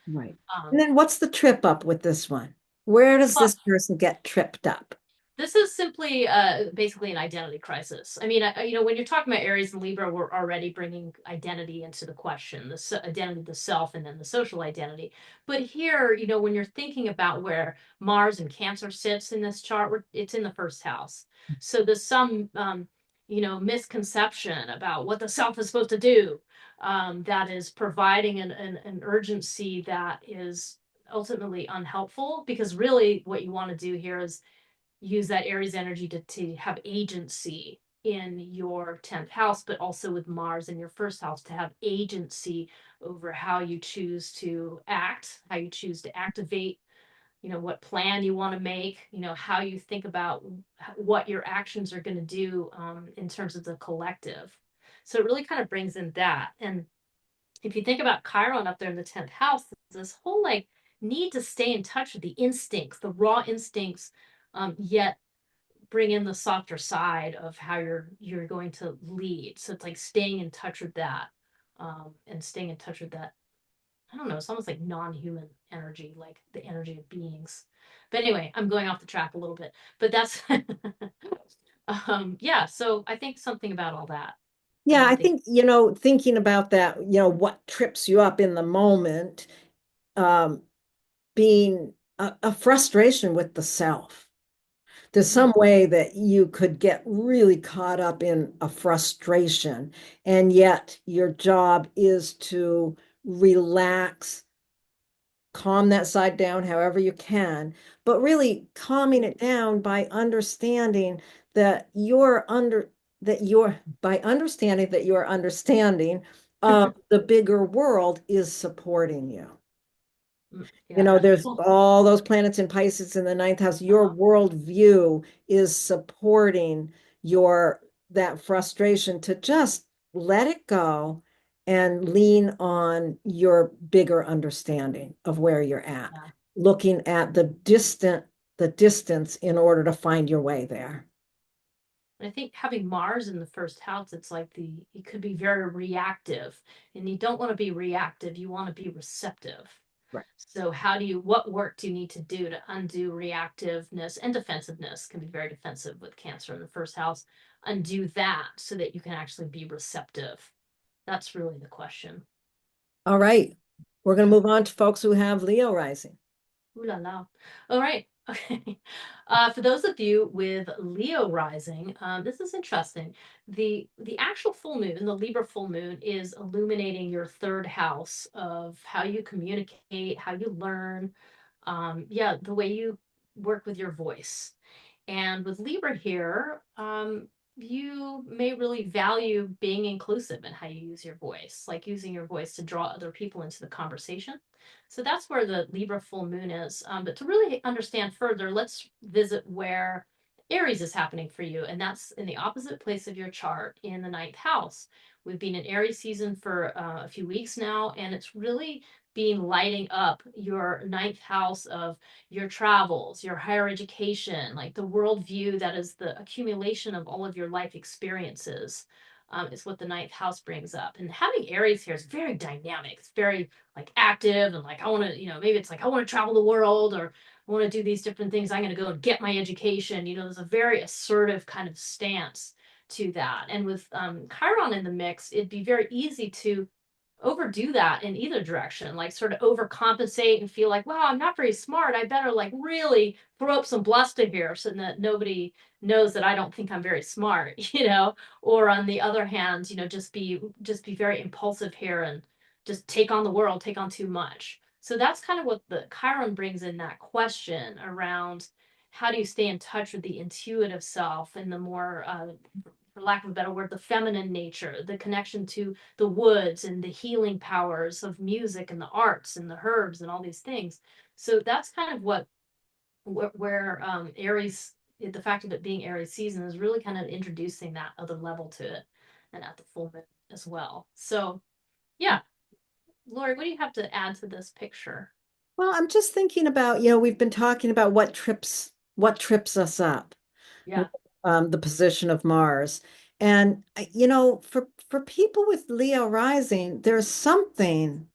right. And Um, then what's the trip up with this one? Where does well, this person get tripped up? this is simply basically an identity crisis. I mean, when you're talking about Aries and Libra, we're already bringing identity into the question, the identity, the self, and then the social identity. But here, when you're thinking about where Mars and Cancer sits in this chart, it's in the first house. So there's some, misconception about what the self is supposed to do, that is providing an urgency that is ultimately unhelpful, because really what you want to do here is use that Aries energy to have agency in your 10th house, but also with Mars in your first house to have agency over how you choose to act, how you choose to activate, what plan you want to make, how you think about what your actions are going to do in terms of the collective. So it really kind of brings in that. And if you think about Chiron up there in the 10th house, this whole like need to stay in touch with the instincts, the raw instincts, yet bring in the softer side of how you're going to lead. So it's like staying in touch with that, and staying in touch with that. I don't know. It's almost like non-human energy, like the energy of beings. But anyway, I'm going off the track a little bit. But that's yeah. So I think something about all that. Yeah, I They think, thinking about that, what trips you up in the moment, um, being a frustration with the self. There's some way that you could get really caught up in a frustration, and yet your job is to relax calm that side down however you can, but really calming it down by understanding that you're under that you're by understanding that your understanding of the bigger world is supporting you. You Yeah. know, there's Well, all those planets in Pisces in the ninth house. Your uh-huh. world view is supporting your that frustration to just let it go and lean on your bigger understanding of where you're at, Yeah. looking at the distance in order to find your way there. And I think having Mars in the first house, it could be very reactive. And you don't want to be reactive, you want to be receptive. Right. So what work do you need to do to undo reactiveness and defensiveness? Can be very defensive with Cancer in the first house. Undo that so that you can actually be receptive. That's really the question. All right. We're going to move on to folks who have Leo rising. Ooh la la. All right. Okay. For those of you with Leo rising, this is interesting. The actual full moon, the Libra full moon, is illuminating your third house of how you communicate, how you learn, yeah, the way you work with your voice. And with Libra here, you may really value being inclusive in how you use your voice, like using your voice to draw other people into the conversation. So that's where the Libra full moon is. But to really understand further, let's visit where Aries is happening for you. And that's in the opposite place of your chart in the ninth house. We've been in Aries season for a few weeks now, and it's really been lighting up your ninth house of your travels, your higher education, like the worldview that is the accumulation of all of your life experiences. Is what the ninth house brings up. And having Aries here is very dynamic. It's very like active and like I want to, maybe it's like I want to travel the world or I want to do these different things. I'm going to go and get my education. There's a very assertive kind of stance to that. And with Chiron in the mix, it'd be very easy to overdo that in either direction, like sort of overcompensate and feel like, wow, I'm not very smart. I better like really throw up some bluster here so that nobody knows that I don't think I'm very smart, Or on the other hand, just be very impulsive here and just take on the world, take on too much. So that's kind of what the Chiron brings in that question around how do you stay in touch with the intuitive self and the more for lack of a better word, the feminine nature, the connection to the woods and the healing powers of music and the arts and the herbs and all these things. So that's kind of where Aries, the fact of it being Aries season is really kind of introducing that other level to it, and at the full moon as well. So yeah, Lori, what do you have to add to this picture? Well, I'm just thinking about, we've been talking about what trips us up, Yeah. the position of Mars. And for people with Leo rising, there's something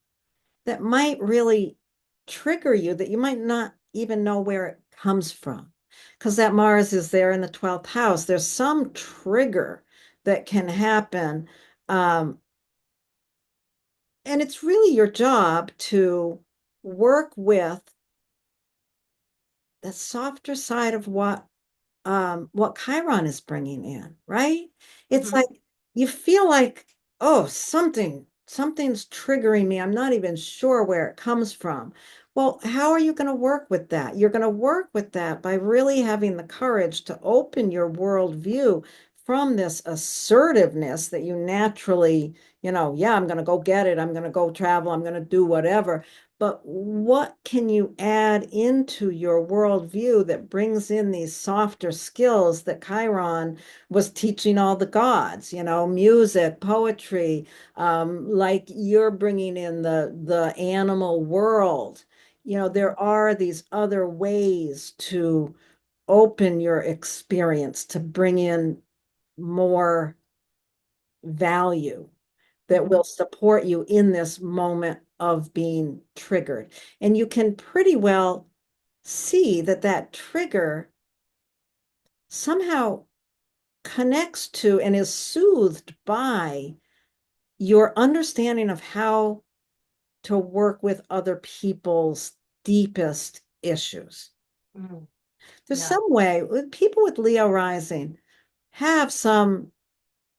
that might really trigger you that you might not even know where it comes from. Because that Mars is there in the 12th house. There's some trigger that can happen. Um, and it's really your job to work with the softer side of what Chiron is bringing in, right? It's Mm-hmm. like you feel like, oh, something's triggering me. I'm not even sure where it comes from. Well, how are you going to work with that? You're going to work with that by really having the courage to open your worldview from this assertiveness that you naturally, yeah, I'm going to go get it. I'm going to go travel. I'm going to do whatever. But what can you add into your worldview that brings in these softer skills that Chiron was teaching all the gods, music, poetry, like you're bringing in the animal world. There are these other ways to open your experience to bring in more value that Mm-hmm. will support you in this moment of being triggered. And you can pretty well see that that trigger somehow connects to and is soothed by your understanding of how to work with other people's deepest issues. Mm-hmm. There's Yeah. some way people with Leo rising have some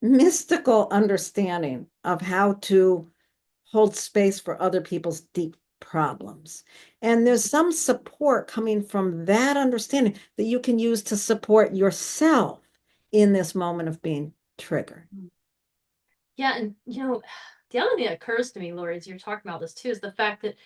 mystical understanding of how to hold space for other people's deep problems. And there's some support coming from that understanding that you can use to support yourself in this moment of being triggered. Yeah, and the other thing that occurs to me, Lori, as you're talking about this too, is the fact that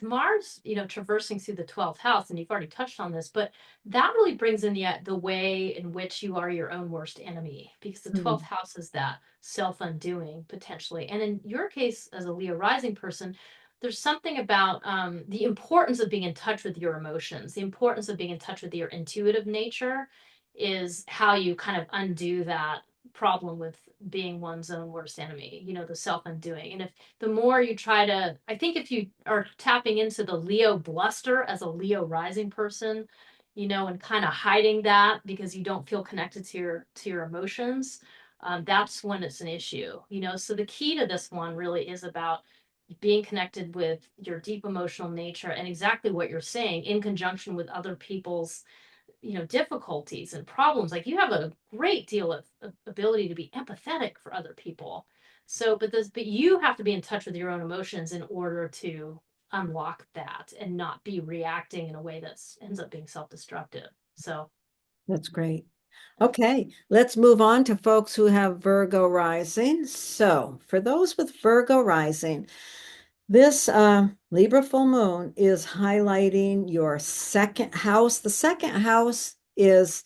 Mars, traversing through the 12th house, and you've already touched on this, but that really brings in the way in which you are your own worst enemy, because the 12th Mm. house is that self-undoing potentially. And in your case, as a Leo rising person, there's something about the importance of being in touch with your emotions, the importance of being in touch with your intuitive nature is how you kind of undo that problem with being one's own worst enemy, the self-undoing. And if the more you try to, I think if you are tapping into the Leo bluster as a Leo rising person, and kind of hiding that because you don't feel connected to your emotions, that's when it's an issue. So the key to this one really is about being connected with your deep emotional nature and exactly what you're saying in conjunction with other people's difficulties and problems. Like, you have a great deal of ability to be empathetic for other people. So but you have to be in touch with your own emotions in order to unlock that and not be reacting in a way that ends up being self-destructive. So That's great. Okay, let's move on to folks who have Virgo rising. So, for those with Virgo rising, this Libra full moon is highlighting your second house. The second house is,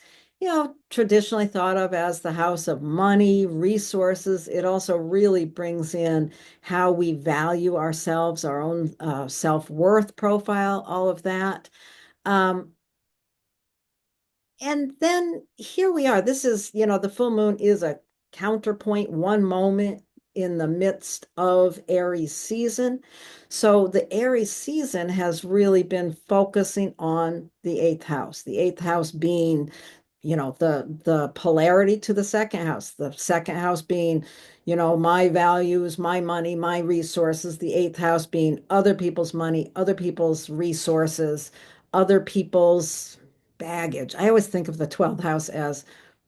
traditionally thought of as the house of money, resources. It also really brings in how we value ourselves, our own self-worth profile, all of that. Um, and then here we are. This is, the full moon is a counterpoint, one moment in the midst of Aries season. So the Aries season has really been focusing on the eighth house being, the polarity to the second house being, my values, my money, my resources, the eighth house being other people's money, other people's resources, other people's baggage. I always think of the 12th house as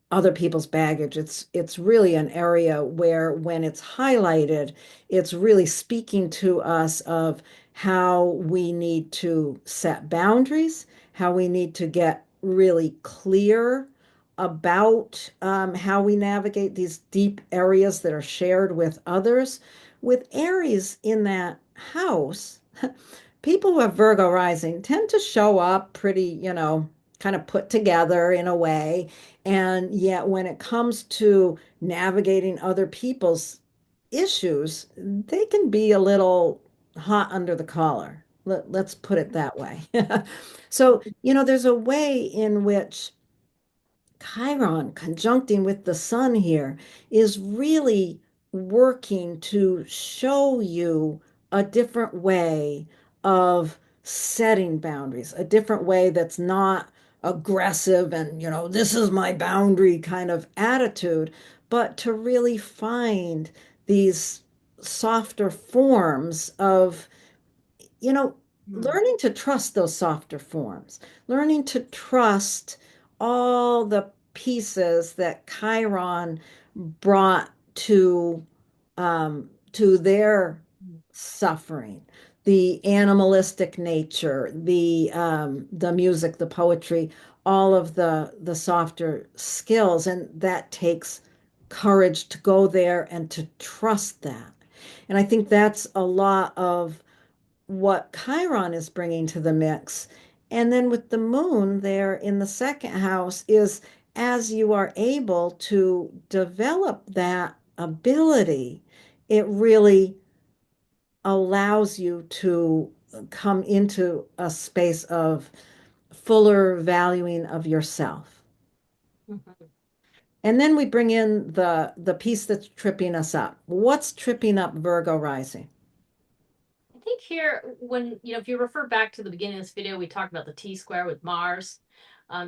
other people's baggage. It's really an area where when it's highlighted, it's really speaking to us of how we need to set boundaries, how we need to get really clear about how we navigate these deep areas that are shared with others. With Aries in that house, people who have Virgo rising tend to show up pretty, kind of put together in a way. And yet, when it comes to navigating other people's issues, they can be a little hot under the collar. Let's put it that way. So, there's a way in which Chiron conjuncting with the sun here is really working to show you a different way of setting boundaries, a different way that's not aggressive and, this is my boundary kind of attitude, but to really find these softer forms of, you know, mm, learning to trust those softer forms, learning to trust all the pieces that Chiron brought to their suffering, the animalistic nature, the music, the poetry, all of the softer skills, and that takes courage to go there and to trust that. And I think that's a lot of what Chiron is bringing to the mix. And then with the moon there in the second house is as you are able to develop that ability, it really allows you to come into a space of fuller valuing of yourself. mhm. And then we bring in the piece that's tripping us up. What's tripping up Virgo rising? I think here, when, if you refer back to the beginning of this video, we talked about the T square with Mars.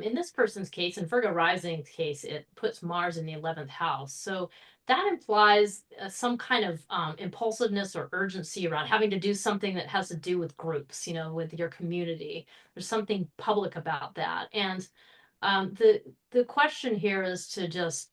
In this person's case, in Virgo rising's case, it puts Mars in the 11th house. So that implies some kind of impulsiveness or urgency around having to do something that has to do with groups, with your community. There's something public about that. And the question here is to just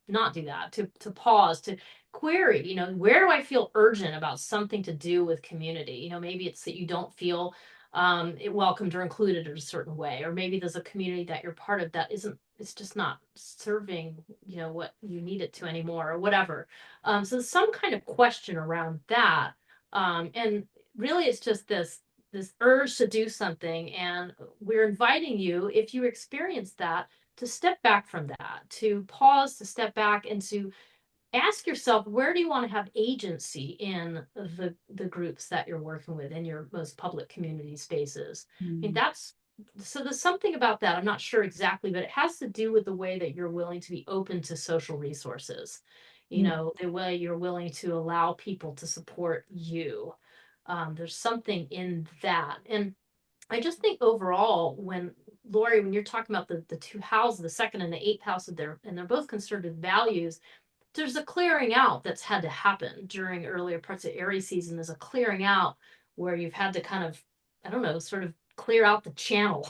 not do that, to pause, to query, where do I feel urgent about something to do with community? Maybe it's that you don't feel welcomed or included in a certain way, or maybe there's a community that you're part of that isn't, it's just not serving, what you need it to anymore, or whatever. So some kind of question around that. And really it's just this urge to do something, and we're inviting you, if you experience that, to step back from that, to pause, to step back, and to ask yourself, where do you want to have agency in the groups that you're working with in your most public community spaces? I mean, Mm. that's, so there's something about that. I'm not sure exactly, but it has to do with the way that you're willing to be open to social resources. Mm. The way you're willing to allow people to support you. There's something in that. And I just think overall, when Laurie, when you're talking about the two houses, the second and the eighth house of their, and they're both concerned with values, there's a clearing out that's had to happen during earlier parts of Aries season. There's a clearing out where you've had to kind of, I don't know, sort of clear out the channel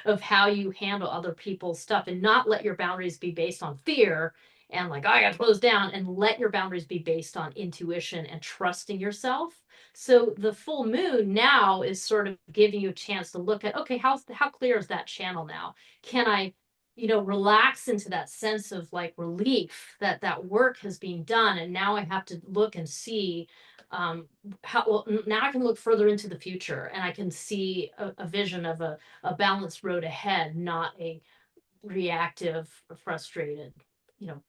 of how you handle other people's stuff, and not let your boundaries be based on fear and like, oh, I got to close down, and let your boundaries be based on intuition and trusting yourself. So the full moon now is sort of giving you a chance to look at, okay, how clear is that channel now? Can I relax into that sense of like relief that that work has been done, and now I have to look and see, how, well, now I can look further into the future, and I can see a vision of a balanced road ahead, not a reactive, frustrated,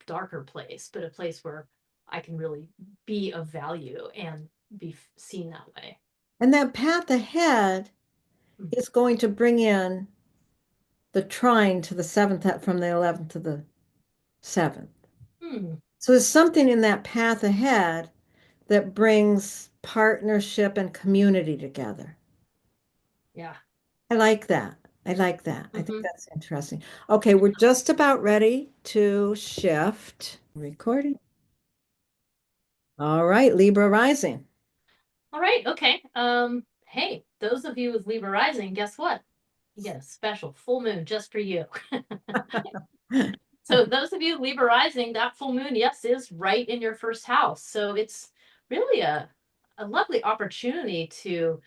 darker place, but a place where I can really be of value and be seen that way. And that path ahead is going to bring in the trine to the seventh, from the 11th to the seventh. Hmm. So there's something in that path ahead that brings partnership and community together. Yeah. I like that. I like that. I think Hmm. that's interesting. Okay, we're just about ready to shift recording. All right, Libra rising. All right. Okay. Hey, those of you with Libra rising, guess what? You get a special full moon just for you. So those of you Libra rising, that full moon, yes, is right in your first house. So it's really a lovely opportunity to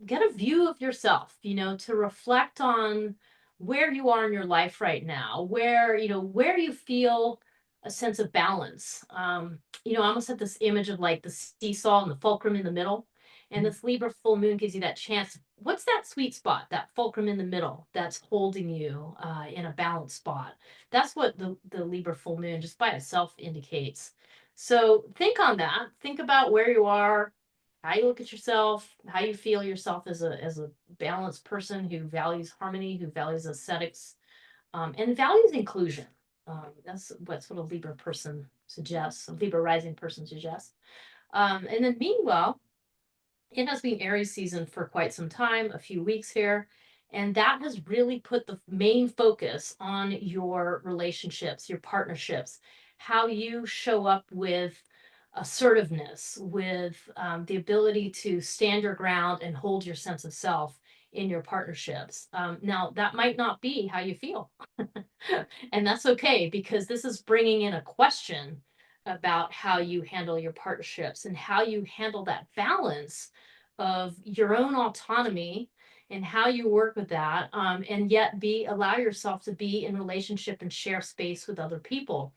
get a view of yourself, to reflect on where you are in your life right now, where you feel a sense of balance. I almost had this image of like the seesaw and the fulcrum in the middle. And this Libra full moon gives you that chance. What's that sweet spot, that fulcrum in the middle that's holding you in a balanced spot? That's what the Libra full moon just by itself indicates. So think on that. Think about where you are, how you look at yourself, how you feel yourself as a balanced person who values harmony, who values aesthetics, and values inclusion. That's what a Libra person suggests, a Libra rising person suggests. And then meanwhile, it has been Aries season for quite some time, a few weeks here. And that has really put the main focus on your relationships, your partnerships, how you show up with assertiveness, with the ability to stand your ground and hold your sense of self in your partnerships. Now, that might not be how you feel. And that's okay, because this is bringing in a question about how you handle your partnerships and how you handle that balance of your own autonomy and how you work with that, and yet allow yourself to be in relationship and share space with other people.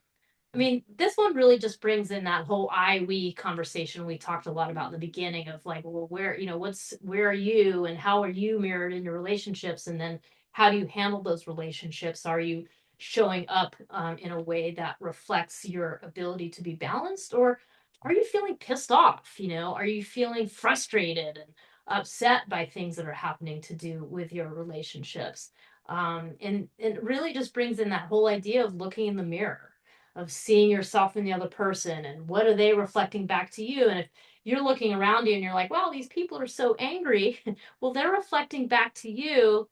I mean, this one really just brings in that whole I we conversation we talked a lot about in the beginning of like, well, where are you and how are you mirrored in your relationships? And then how do you handle those relationships? Are you showing up in a way that reflects your ability to be balanced? Or are you feeling pissed off? Are you feeling frustrated and upset by things that are happening to do with your relationships? And it really just brings in that whole idea of looking in the mirror, of seeing yourself in the other person, and what are they reflecting back to you. And if you're looking around you and you're like, wow, these people are so angry, well, they're reflecting back to you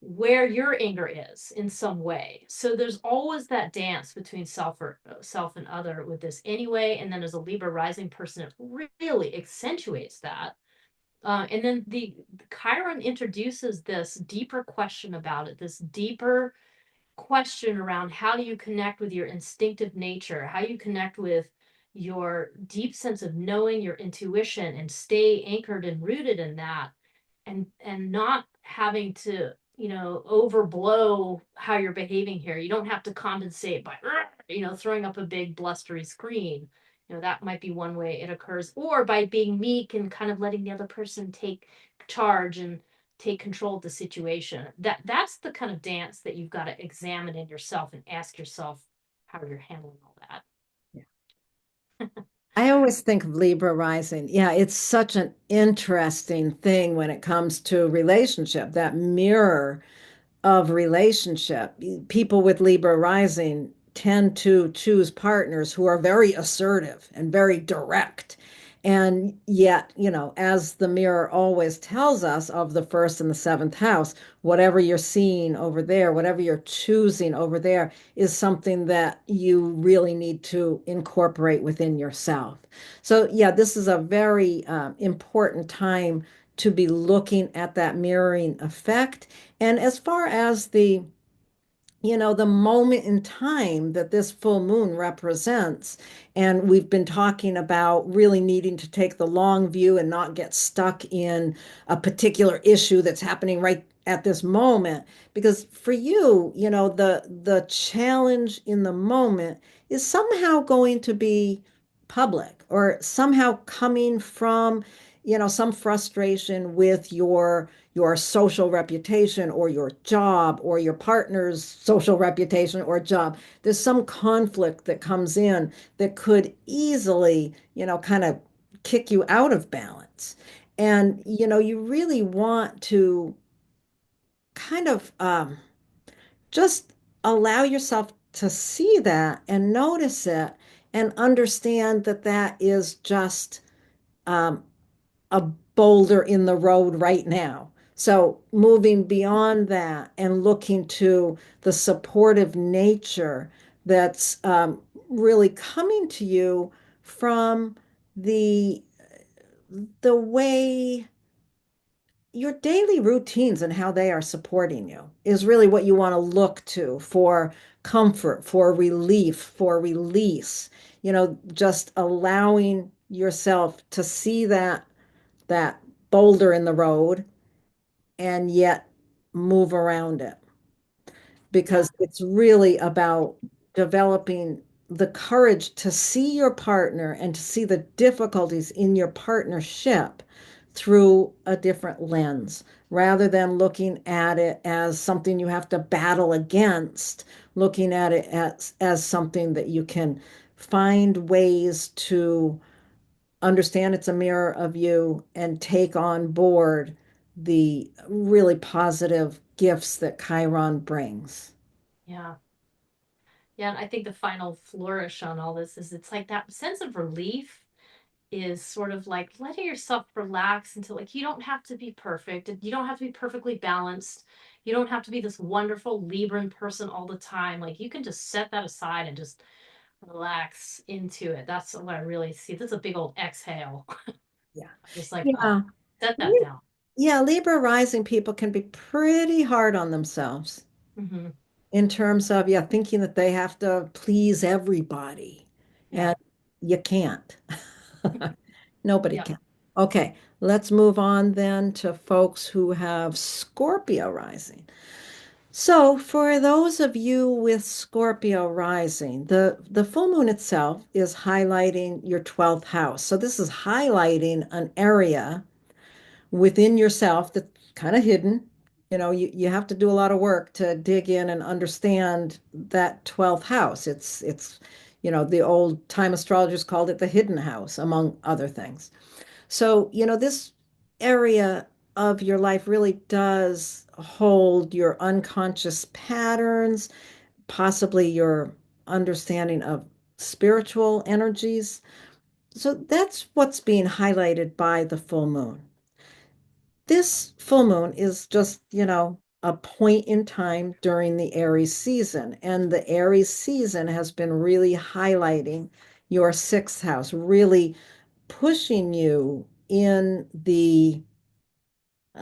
where your anger is in some way. So there's always that dance between self and other with this anyway. And then as a Libra rising person, it really accentuates that. And then the Chiron introduces this deeper question about it, this deeper question around how do you connect with your instinctive nature, how you connect with your deep sense of knowing, your intuition, and stay anchored and rooted in that, and not having to, overblow how you're behaving here. You don't have to compensate by, throwing up a big blustery scream. That might be one way it occurs, or by being meek and kind of letting the other person take charge and take control of the situation. That's the kind of dance that you've got to examine in yourself and ask yourself how you're handling all that. I always think of Libra rising. Yeah, it's such an interesting thing when it comes to relationship, that mirror of relationship. People with Libra rising tend to choose partners who are very assertive and very direct. And yet, as the mirror always tells us of the first and the seventh house, whatever you're seeing over there, whatever you're choosing over there, is something that you really need to incorporate within yourself. So, yeah, this is a very important time to be looking at that mirroring effect. And as far as the moment in time that this full moon represents, and we've been talking about really needing to take the long view and not get stuck in a particular issue that's happening right at this moment, because for you, the challenge in the moment is somehow going to be public, or somehow coming from some frustration with your social reputation, or your job, or your partner's social reputation or job. There's some conflict that comes in that could easily, kind of kick you out of balance. And, you really want to kind of just allow yourself to see that and notice it and understand that that is just um, a boulder in the road right now. So moving beyond that and looking to the supportive nature that's really coming to you from the the way your daily routines and how they are supporting you is really what you want to look to for comfort, for relief, for release. Just allowing yourself to see that boulder in the road and yet move around it, Yeah. because it's really about developing the courage to see your partner and to see the difficulties in your partnership through a different lens, rather than looking at it as something you have to battle against, looking at it as something that you can find ways to understand it's a mirror of you and take on board the really positive gifts that Chiron brings. Yeah. Yeah, and I think the final flourish on all this is it's like that sense of relief is sort of like letting yourself relax until, like, you don't have to be perfect. You don't have to be perfectly balanced. You don't have to be this wonderful Libran person all the time. Like, you can just set that aside and just relax into it. That's what I really see. This is a big old exhale. Yeah. Just like, Yeah. set that down. Yeah, Libra rising people can be pretty hard on themselves Hmm. in terms of, yeah, thinking that they have to please everybody. Yeah. And you can't. Nobody Yeah. can. Okay, let's move on then to folks who have Scorpio rising. So, for those of you with Scorpio rising, the full moon itself is highlighting your 12th house. So, this is highlighting an area within yourself that's kind of hidden. You have to do a lot of work to dig in and understand that 12th house. It's the old time astrologers called it the hidden house, among other things. So, this area of your life really does hold your unconscious patterns, possibly your understanding of spiritual energies. So that's what's being highlighted by the full moon. This full moon is just, a point in time during the Aries season. And the Aries season has been really highlighting your sixth house, really pushing you in the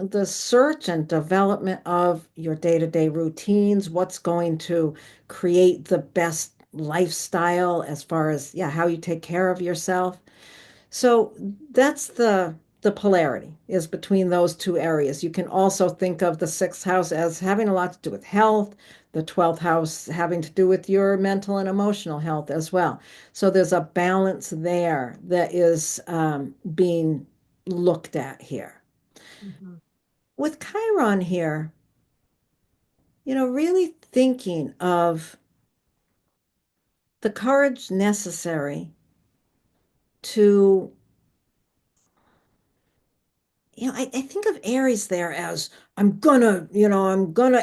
the search and development of your day-to-day routines, what's going to create the best lifestyle as far as, yeah, how you take care of yourself. So that's the polarity is between those two areas. You can also think of the sixth house as having a lot to do with health, the 12th house having to do with your mental and emotional health as well. So there's a balance there that is being looked at here. Mhm. With Chiron here, really thinking of the courage necessary to I think of Aries there as I'm gonna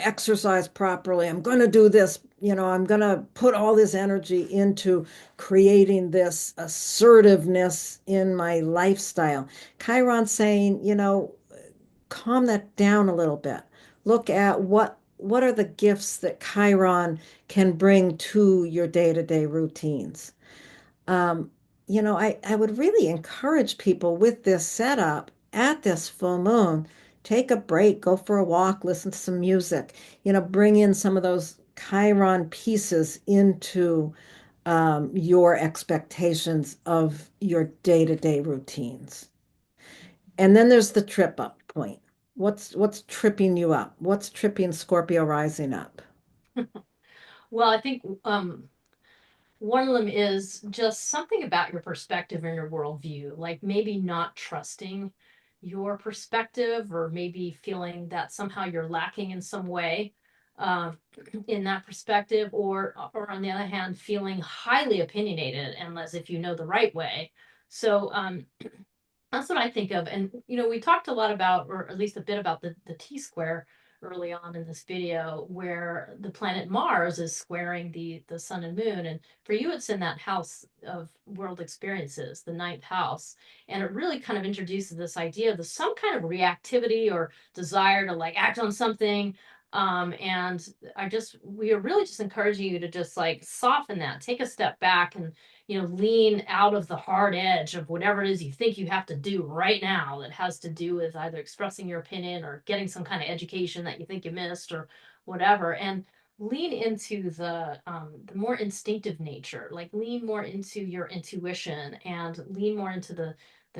exercise properly. I'm gonna do this, I'm gonna put all this energy into creating this assertiveness in my lifestyle. Chiron saying, calm that down a little bit. Look at what are the gifts that Chiron can bring to your day-to-day routines. Um, I would really encourage people with this setup at this full moon, take a break, go for a walk, listen to some music, bring in some of those Chiron pieces into your expectations of your day-to-day routines. And then there's the trip up point. What's tripping you up? What's tripping Scorpio rising up? Well, I think one of them is just something about your perspective and your worldview, like maybe not trusting your perspective, or maybe feeling that somehow you're lacking in some way uh, in that perspective, or on the other hand, feeling highly opinionated and as if you know the right way. So that's what I think of. And, we talked a lot about, or at least a bit about the T square early on in this video, where the planet Mars is squaring the sun and moon. And for you, it's in that house of world experiences, the ninth house. And it really kind of introduces this idea of some kind of reactivity or desire to like act on something. And we are really just encouraging you to just like soften that, take a step back, and lean out of the hard edge of whatever it is you think you have to do right now that has to do with either expressing your opinion or getting some kind of education that you think you missed or whatever. And lean into the more instinctive nature, like lean more into your intuition and lean more into the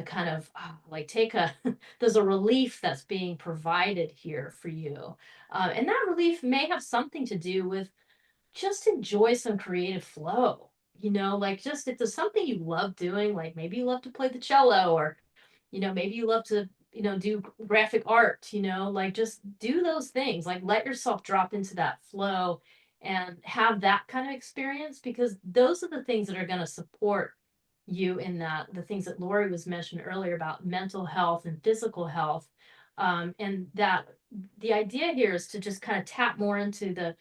kind of like take a there's a relief that's being provided here for you. And that relief may have something to do with just enjoy some creative flow. Like just if there's something you love doing, like maybe you love to play the cello, or maybe you love to do graphic art, like just do those things, like let yourself drop into that flow and have that kind of experience, because those are the things that are going to support you in that, the things that Laurie was mentioned earlier about mental health and physical health. And that the idea here is to just kind of tap more into the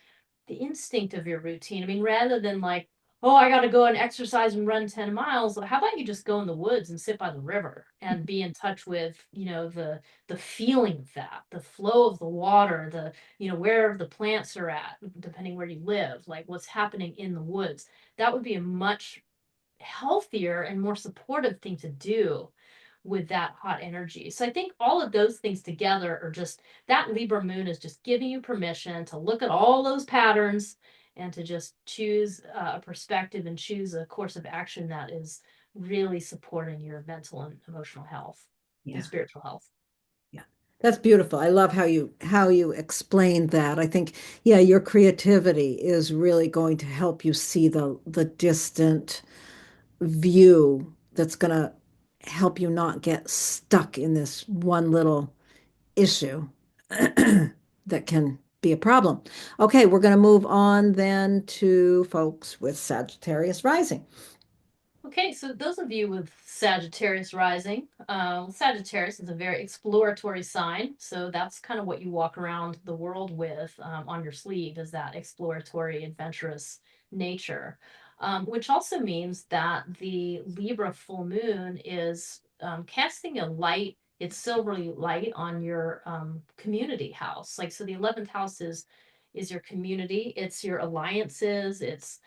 instinct of your routine. I mean, rather than like, oh, I got to go and exercise and run 10 miles. How about you just go in the woods and sit by the river and be in touch with, the feeling of that, the flow of the water, where the plants are at, depending where you live, like what's happening in the woods. That would be a much healthier and more supportive thing to do with that hot energy. So I think all of those things together are just, that Libra moon is just giving you permission to look at all those patterns and to just choose a perspective and choose a course of action that is really supporting your mental and emotional health and Yeah. spiritual health. Yeah. That's beautiful. I love how you explained that. I think, yeah, your creativity is really going to help you see the distant view that's going to help you not get stuck in this one little issue that can be a problem. Okay, we're going to move on then to folks with Sagittarius rising. Okay, so those of you with Sagittarius rising, Sagittarius is a very exploratory sign. So that's kind of what you walk around the world with on your sleeve, is that exploratory, adventurous nature, which also means that the Libra full moon is casting a light, it's silvery light on your community house. Like, so the 11th house is your community, it's your alliances, it's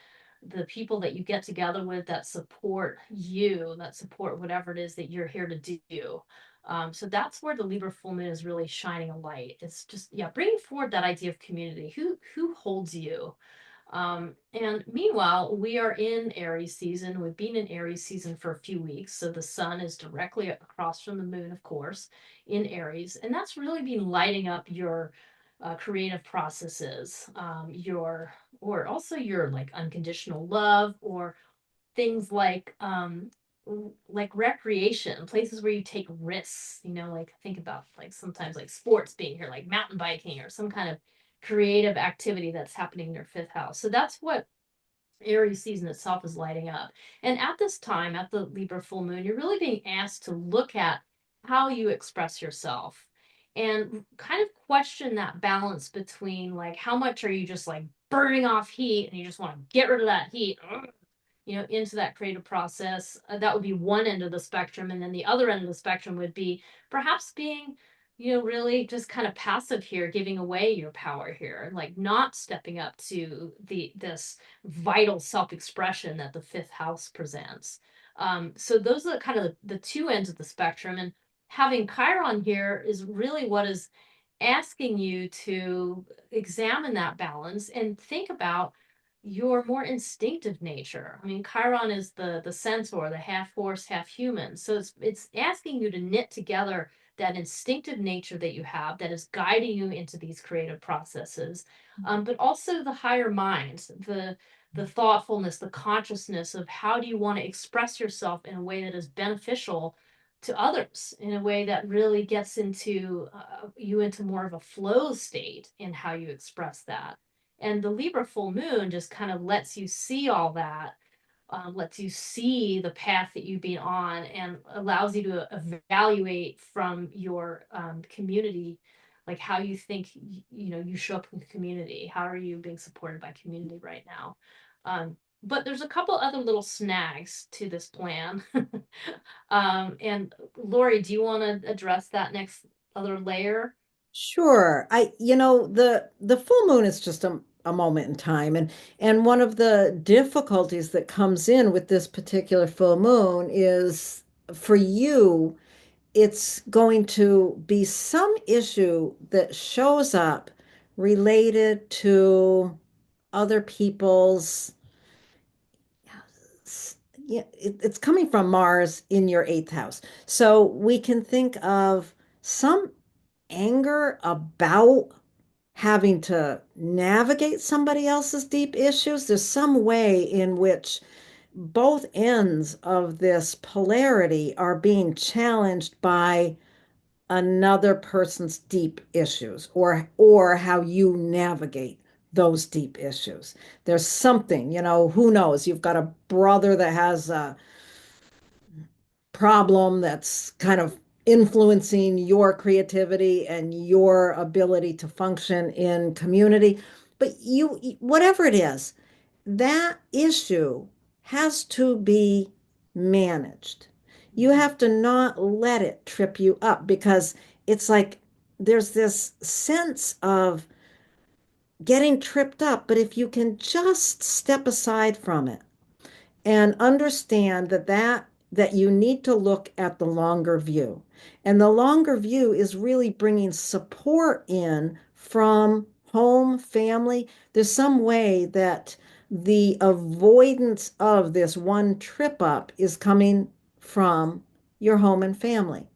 the people that you get together with that support you, that support whatever it is that you're here to do. So that's where the Libra full moon is really shining a light. It's just, yeah, bringing forward that idea of community. Who holds you? And meanwhile, we are in Aries season. We've been in Aries season for a few weeks. So the sun is directly across from the moon, of course, in Aries. And that's really been lighting up your creative processes, or also your like unconditional love, or things like recreation, places where you take risks, like think about like sometimes like sports being here, like mountain biking or some kind of creative activity that's happening in your fifth house. So that's what Aries season itself is lighting up. And at this time, at the Libra full moon, you're really being asked to look at how you express yourself and kind of question that balance between like how much are you just like burning off heat and you just want to get rid of that heat, into that creative process. That would be one end of the spectrum. And then the other end of the spectrum would be perhaps being, really just kind of passive here, giving away your power here, like not stepping up to this vital self-expression that the fifth house presents. So those are kind of the two ends of the spectrum. And having Chiron here is really what is asking you to examine that balance and think about your more instinctive nature. I mean, Chiron is the centaur, the half horse, half human. So it's asking you to knit together that instinctive nature that you have that is guiding you into these creative processes, but also the higher mind, the thoughtfulness, the consciousness of how do you want to express yourself in a way that is beneficial to others, in a way that really gets into you into more of a flow state in how you express that. And the Libra full moon just kind of lets you see all that, lets you see the path that you've been on, and allows you to evaluate from your community, like how you think you show up in the community. How are you being supported by community right now? But there's a couple other little snags to this plan. And Lori, do you want to address that next other layer? Sure. The full moon is just a moment in time. And one of the difficulties that comes in with this particular full moon is for you, it's going to be some issue that shows up related to other people's, yeah, it's coming from Mars in your eighth house. So we can think of some anger about having to navigate somebody else's deep issues. There's some way in which both ends of this polarity are being challenged by another person's deep issues, or how you navigate those deep issues. There's something, who knows? You've got a brother that has a problem that's kind of influencing your creativity and your ability to function in community. But whatever it is, that issue has to be managed. You have to not let it trip you up, because it's like there's this sense of getting tripped up. But if you can just step aside from it and understand that you need to look at the longer view. And the longer view is really bringing support in from home, family. There's some way that the avoidance of this one trip up is coming from your home and family.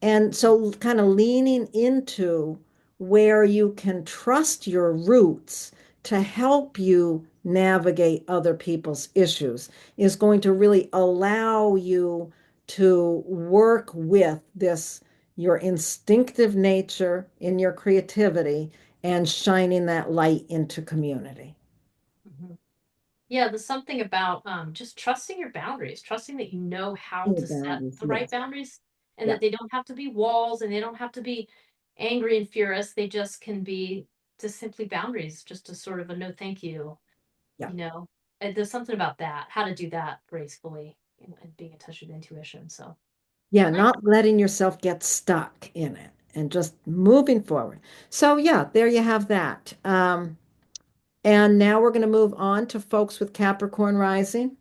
And so, kind of leaning into where you can trust your roots to help you navigate other people's issues is going to really allow you to work with this, your instinctive nature in your creativity, and shining that light into community. Mhm. Yeah, there's something about just trusting your boundaries, trusting that you know how Your to set boundaries, the right yes. boundaries, and Yeah. that they don't have to be walls and they don't have to be angry and furious. They just can be just simply boundaries, just a sort of a no thank you, Yeah. you know. And there's something about that, how to do that gracefully, and being in touch with intuition. So Yeah, nice. not letting yourself get stuck in it and just moving forward. So, yeah, there you have that. And now we're going to move on to folks with Capricorn rising.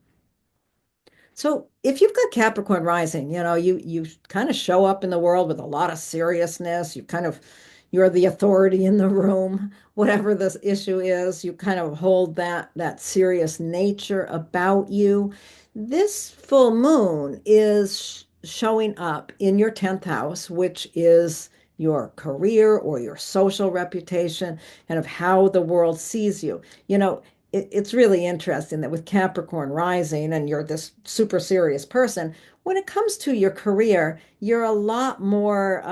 So if you've got Capricorn rising, you kind of show up in the world with a lot of seriousness. You're the authority in the room, whatever this issue is, you kind of hold that serious nature about you. This full moon is showing up in your 10th house, which is your career or your social reputation and of how the world sees you. It's really interesting that with Capricorn rising and you're this super serious person, when it comes to your career, you're a lot more,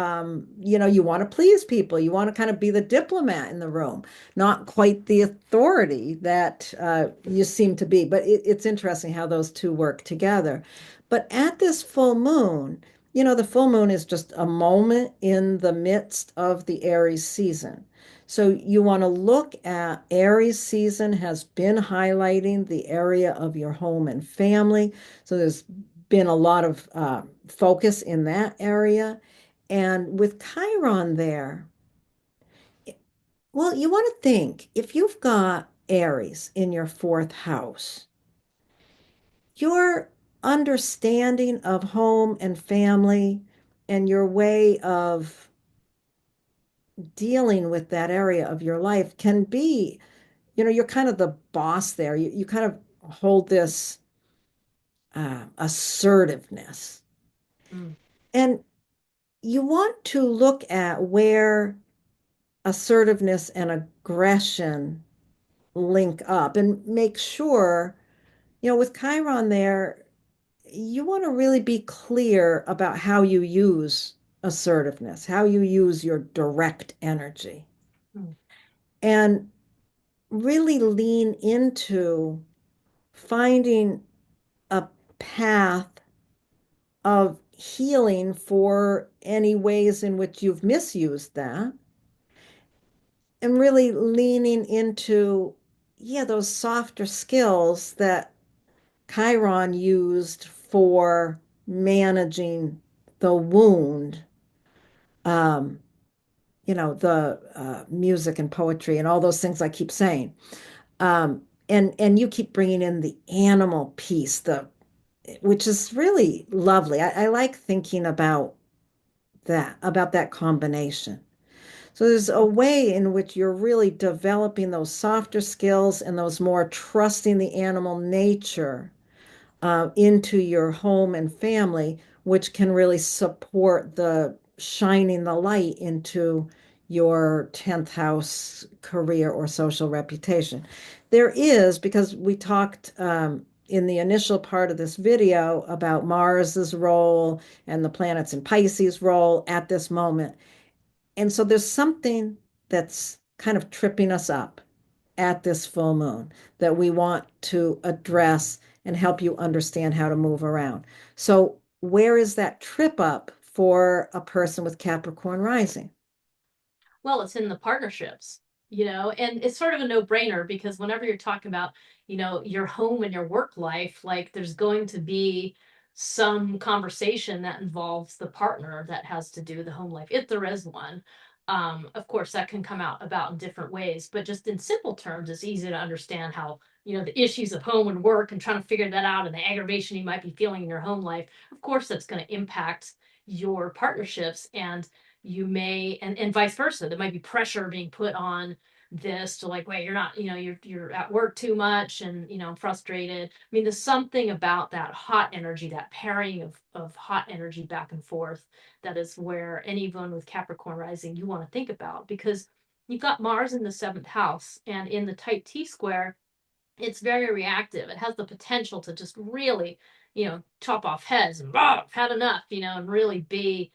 you want to please people. You want to kind of be the diplomat in the room, not quite the authority that you seem to be. But it's interesting how those two work together. But at this full moon, the full moon is just a moment in the midst of the Aries season. So you want to look at Aries season has been highlighting the area of your home and family. So there's been a lot of focus in that area. And with Chiron there, well, you want to think if you've got Aries in your fourth house, your understanding of home and family and your way of dealing with that area of your life can be, you're kind of the boss there. You kind of hold this assertiveness. Mm. And you want to look at where assertiveness and aggression link up and make sure, with Chiron there, you want to really be clear about how you use assertiveness, how you use your direct energy, Mm. and really lean into finding a path of healing for any ways in which you've misused that, and really leaning into, yeah, those softer skills that Chiron used for managing the wound, um, the music and poetry and all those things I keep saying. And you keep bringing in the animal piece, which is really lovely. I like thinking about that combination. So there's a way in which you're really developing those softer skills and those more trusting the animal nature into your home and family, which can really support the shining the light into your 10th house career or social reputation. There is, because we talked in the initial part of this video about Mars's role and the planets in Pisces role at this moment. And so there's something that's kind of tripping us up at this full moon that we want to address and help you understand how to move around. So, where is that trip up for a person with Capricorn rising? Well, it's in the partnerships, and it's sort of a no-brainer because whenever you're talking about, your home and your work life, like there's going to be some conversation that involves the partner that has to do with the home life, if there is one. Of course, that can come out about in different ways, but just in simple terms, it's easy to understand how, the issues of home and work and trying to figure that out and the aggravation you might be feeling in your home life, of course, that's going to impact your partnerships. And you may, and vice versa, there might be pressure being put on this to like, wait, you're not, you're at work too much and I'm frustrated. I mean, there's something about that hot energy, that pairing of hot energy back and forth, that is where anyone with Capricorn rising you want to think about, because you've got Mars in the seventh house and in the type T square, it's very reactive. It has the potential to just really, chop off heads and I've had enough, and really be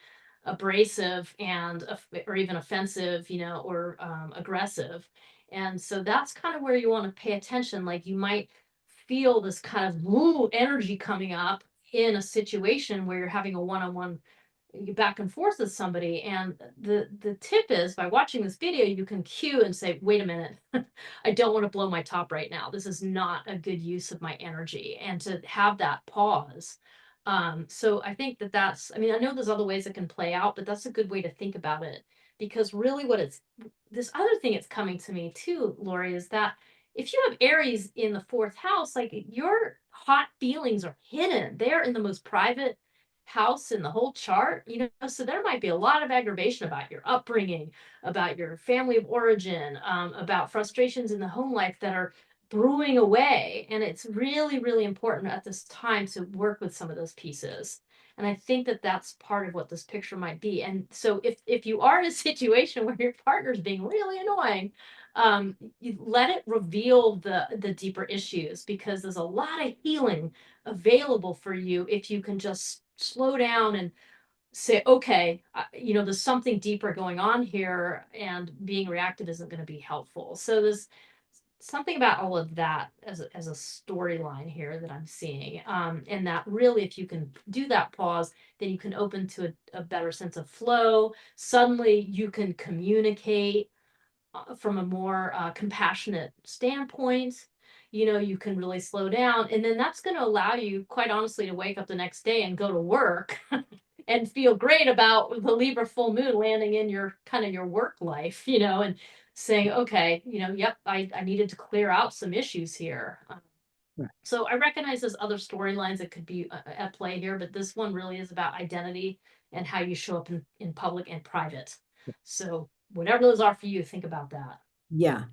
abrasive and or even offensive, or aggressive. And so that's kind of where you want to pay attention. Like you might feel this kind of woo energy coming up in a situation where you're having a one-on-one back and forth with somebody, and the tip is by watching this video you can cue and say, wait a minute, I don't want to blow my top right now, this is not a good use of my energy, and to have that pause. So I think that's, I mean, I know there's other ways it can play out, but that's a good way to think about it, because really what it's, this other thing it's coming to me too, Laurie, is that if you have Aries in the fourth house, like your hot feelings are hidden. They're in the most private house in the whole chart, so there might be a lot of aggravation about your upbringing, about your family of origin, about frustrations in the home life that are brewing away. And it's really, really important at this time to work with some of those pieces. And I think that that's part of what this picture might be. And so if you are in a situation where your partner's being really annoying, you let it reveal the deeper issues, because there's a lot of healing available for you if you can just slow down and say, okay, there's something deeper going on here, and being reactive isn't going to be helpful. So there's something about all of that as a storyline here that I'm seeing. And that really, if you can do that pause, then you can open to a better sense of flow. Suddenly you can communicate from a more compassionate standpoint. You can really slow down, and then that's going to allow you, quite honestly, to wake up the next day and go to work and feel great about the Libra full moon landing in your kind of your work life, and saying, okay, yep, I needed to clear out some issues here. Right. So I recognize there's other storylines that could be at play here, but this one really is about identity and how you show up in public and private. So whatever those are for you, think about that. Yeah.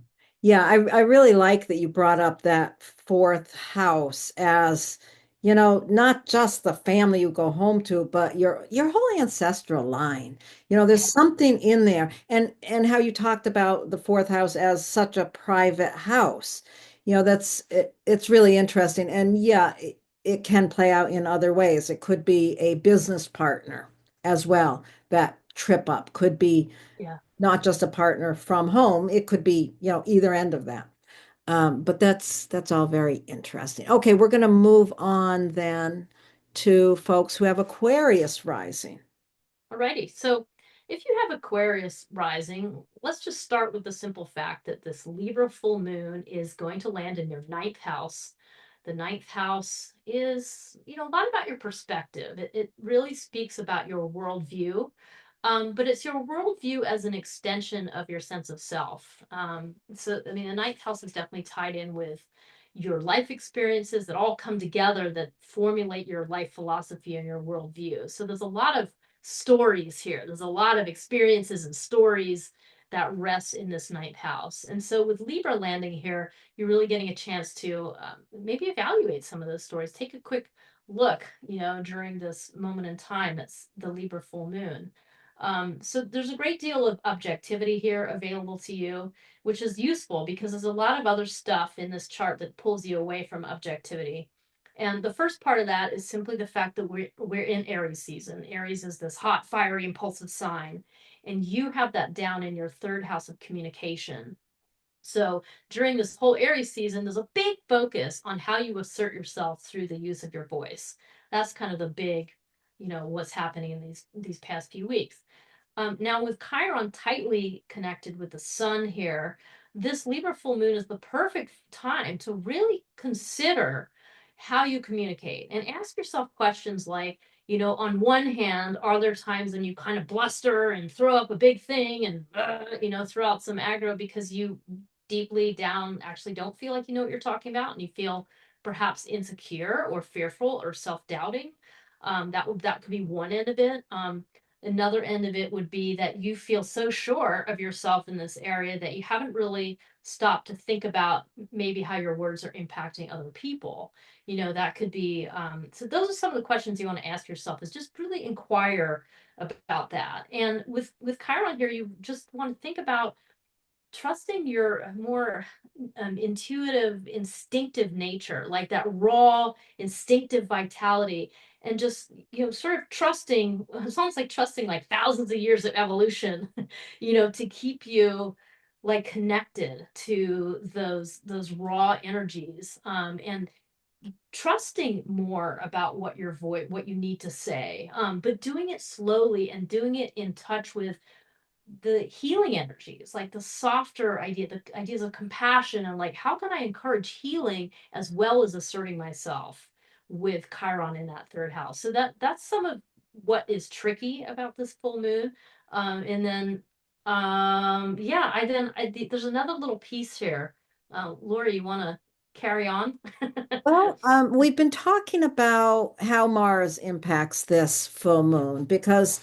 Yeah, I really like that you brought up that fourth house as, not just the family you go home to, but your whole ancestral line. There's something in there. And how you talked about the fourth house as such a private house. It's really interesting. And yeah, it can play out in other ways. It could be a business partner as well. That trip up could be Yeah. not just a partner from home. It could be, either end of that. But that's all very interesting. Okay, we're going to move on then to folks who have Aquarius rising. Alrighty. So if you have Aquarius rising, let's just start with the simple fact that this Libra full moon is going to land in your ninth house. The ninth house is, a lot about your perspective. It really speaks about your worldview, but it's your worldview as an extension of your sense of self. So, I mean, the ninth house is definitely tied in with your life experiences that all come together that formulate your life philosophy and your worldview. So there's a lot of stories here. There's a lot of experiences and stories that rest in this ninth house. And so with Libra landing here, you're really getting a chance to maybe evaluate some of those stories. Take a quick look, during this moment in time. It's the Libra full moon. So there's a great deal of objectivity here available to you, which is useful because there's a lot of other stuff in this chart that pulls you away from objectivity. And the first part of that is simply the fact that we're in Aries season. Aries is this hot, fiery, impulsive sign, and you have that down in your third house of communication. So during this whole Aries season, there's a big focus on how you assert yourself through the use of your voice. That's kind of the big, what's happening in these past few weeks. Now, with Chiron tightly connected with the sun here, this Libra full moon is the perfect time to really consider how you communicate and ask yourself questions like, on one hand, are there times when you kind of bluster and throw up a big thing and, throw out some aggro because you deeply down actually don't feel like you know what you're talking about and you feel perhaps insecure or fearful or self-doubting? That could be one end of it. Another end of it would be that you feel so sure of yourself in this area that you haven't really stopped to think about maybe how your words are impacting other people. That could be, so those are some of the questions you want to ask yourself, is just really inquire about that. And with Chiron here, you just want to think about trusting your more intuitive, instinctive nature, like that raw, instinctive vitality, and just sort of trusting. It's almost like trusting like thousands of years of evolution, to keep you like connected to those raw energies, and trusting more about what you need to say, but doing it slowly and doing it in touch with the healing energies, like the softer the ideas of compassion, and like how can I encourage healing as well as asserting myself with Chiron in that third house. So that's some of what is tricky about this full moon. And then yeah, there's another little piece here. Laurie, you want to carry on. Well, we've been talking about how Mars impacts this full moon because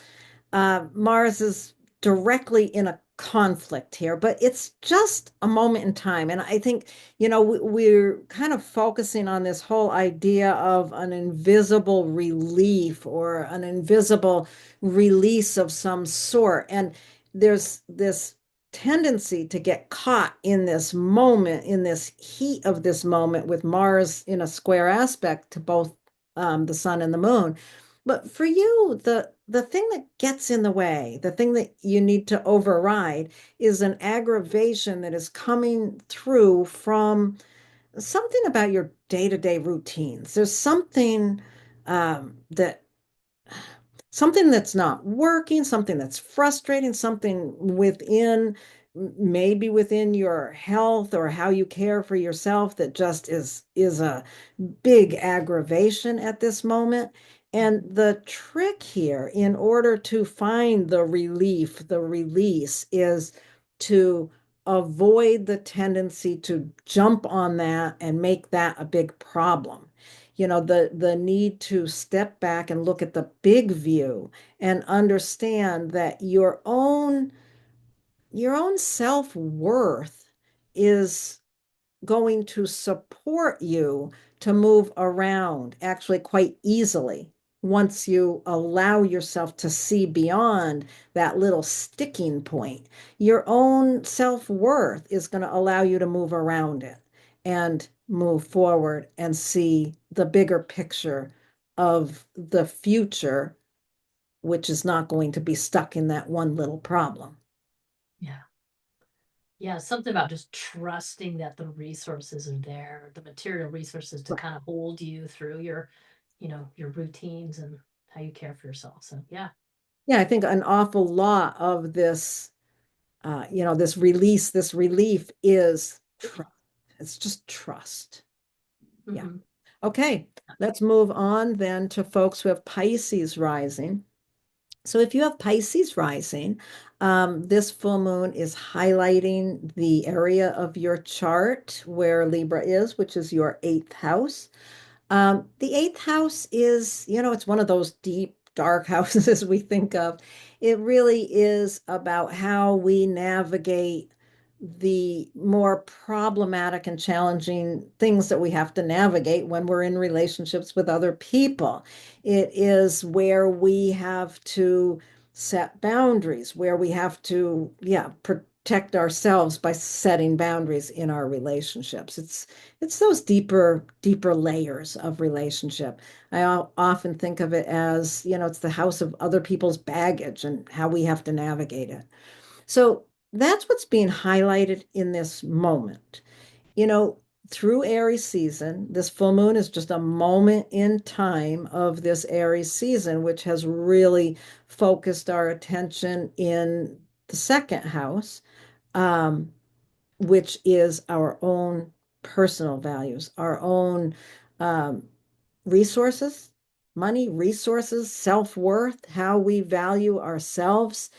Mars is directly in a conflict here, but it's just a moment in time. And I think, we're kind of focusing on this whole idea of an invisible relief or an invisible release of some sort. And there's this tendency to get caught in this moment, in this heat of this moment with Mars in a square aspect to both the sun and the moon. But for you, the thing that gets in the way, the thing that you need to override is an aggravation that is coming through from something about your day-to-day routines. There's that something that's not working, something that's frustrating, something within, maybe within your health or how you care for yourself that just is a big aggravation at this moment. And the trick here, in order to find the relief, the release, is to avoid the tendency to jump on that and make that a big problem. The need to step back and look at the big view and understand that your own self-worth is going to support you to move around actually quite easily once you allow yourself to see beyond that little sticking point. Your own self-worth is going to allow you to move around it and move forward and see the bigger picture of the future, which is not going to be stuck in that one little problem. Yeah. Yeah, something about just trusting that the resources are there, the material resources to kind of hold you through your routines and how you care for yourself. So yeah. Yeah, I think an awful lot of this this release, this relief is trust. It's just trust. Yeah. Hmm. Okay. Let's move on then to folks who have Pisces rising. So if you have Pisces rising, this full moon is highlighting the area of your chart where Libra is, which is your eighth house. The eighth house is, it's one of those deep, dark houses we think of. It really is about how we navigate the more problematic and challenging things that we have to navigate when we're in relationships with other people. It is where we have to set boundaries, where we have to, yeah, protect ourselves by setting boundaries in our relationships. It's those deeper layers of relationship. I often think of it as, it's the house of other people's baggage and how we have to navigate it. So that's what's being highlighted in this moment. You know, through Aries season, this full moon is just a moment in time of this Aries season, which has really focused our attention in the second house. Um, which is our own personal values, our own um, resources, money, resources, self-worth, how we value ourselves.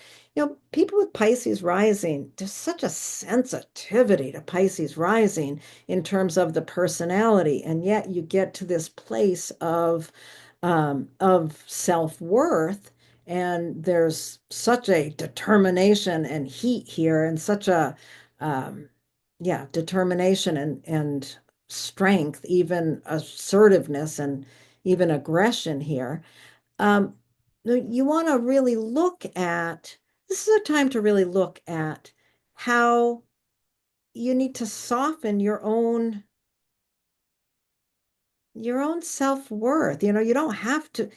People with Pisces rising, there's such a sensitivity to Pisces rising in terms of the personality, and yet you get to this place of self-worth, and there's such a determination and heat here, and such a um, yeah, determination and strength, even assertiveness and even aggression here. Um, you want to really look at, this is a time to really look at how you need to soften your own self-worth. You don't have to,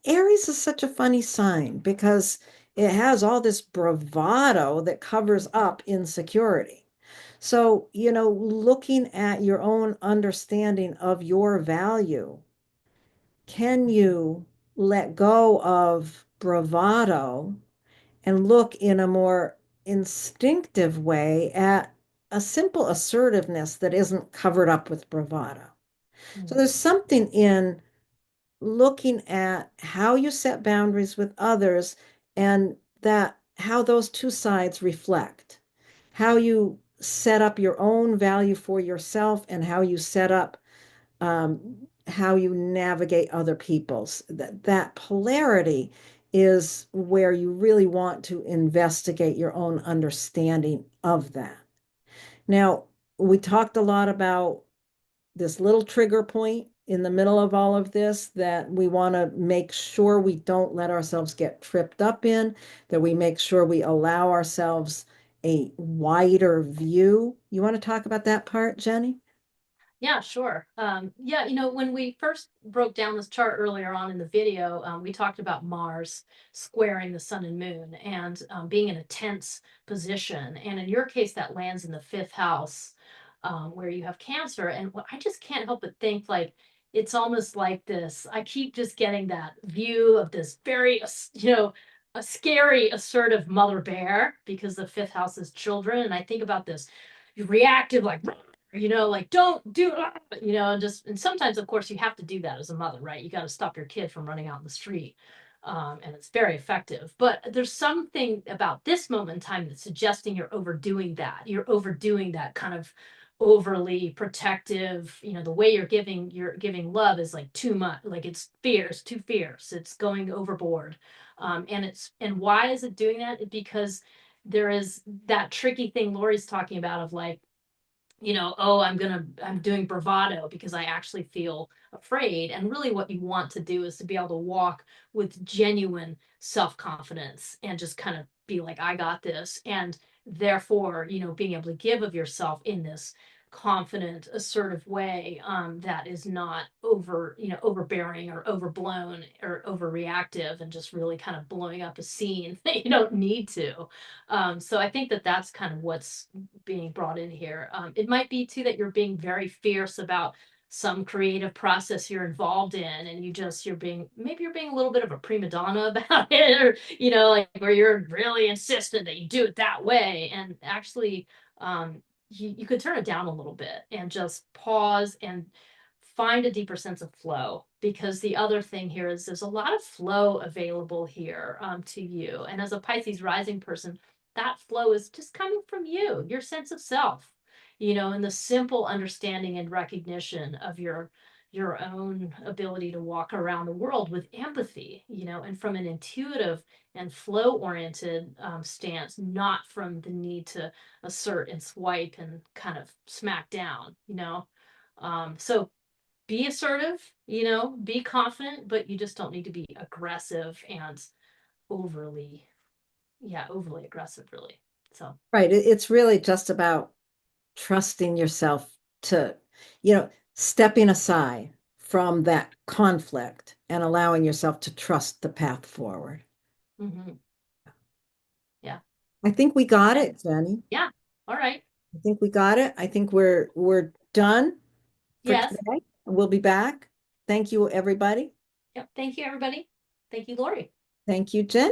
Aries is such a funny sign because it has all this bravado that covers up insecurity. So, looking at your own understanding of your value, can you let go of bravado and look in a more instinctive way at a simple assertiveness that isn't covered up with bravado? So Mm. there's something in looking at how you set boundaries with others and that how those two sides reflect, how you set up your own value for yourself and how you set up how you navigate other people's. That polarity is where you really want to investigate your own understanding of that. Now, we talked a lot about this little trigger point in the middle of all of this that we want to make sure we don't let ourselves get tripped up in, that we make sure we allow ourselves a wider view. You want to talk about that part, Jenny? Yeah, sure. Yeah, when we first broke down this chart earlier on in the video, we talked about Mars squaring the sun and moon and being in a tense position. And in your case, that lands in the fifth house, where you have Cancer. And I just can't help but think like it's almost like this. I keep just getting that view of this very, a scary, assertive mother bear because the fifth house is children. And I think about this reactive, like, like don't do and sometimes of course you have to do that as a mother, right? You got to stop your kid from running out in the street. And it's very effective, but there's something about this moment in time that's suggesting you're overdoing that kind of overly protective. The way you're giving love is like too much, like it's fierce, too fierce, it's going overboard. And why is it doing that? Because there is that tricky thing Laurie's talking about of like, oh, I'm doing bravado because I actually feel afraid. And really what you want to do is to be able to walk with genuine self-confidence and just kind of be like, I got this. And therefore, being able to give of yourself in this confident, assertive way, that is not overbearing or overblown or overreactive and just really kind of blowing up a scene that you don't need to. So I think that that's kind of what's being brought in here. It might be too that you're being very fierce about some creative process you're involved in, and you're being a little bit of a prima donna about it, or like where you're really insistent that you do it that way. And actually, you could turn it down a little bit and just pause and find a deeper sense of flow, because the other thing here is there's a lot of flow available here, to you. And as a Pisces rising person, that flow is just coming from you, your sense of self, and the simple understanding and recognition of your own ability to walk around the world with empathy, and from an intuitive and flow oriented, stance, not from the need to assert and swipe and kind of smack down. So be assertive, be confident, but you just don't need to be aggressive and overly, yeah, overly aggressive, really. So, Right. It's really just about trusting yourself to, stepping aside from that conflict and allowing yourself to trust the path forward. mhm, yeah, I think we got it, Jenny. yeah. All right. I think we got it. I think we're done for Yes. today. We'll be back. Thank you, everybody. Yep. Thank you, everybody. Thank you, Lori. Thank you, Jen.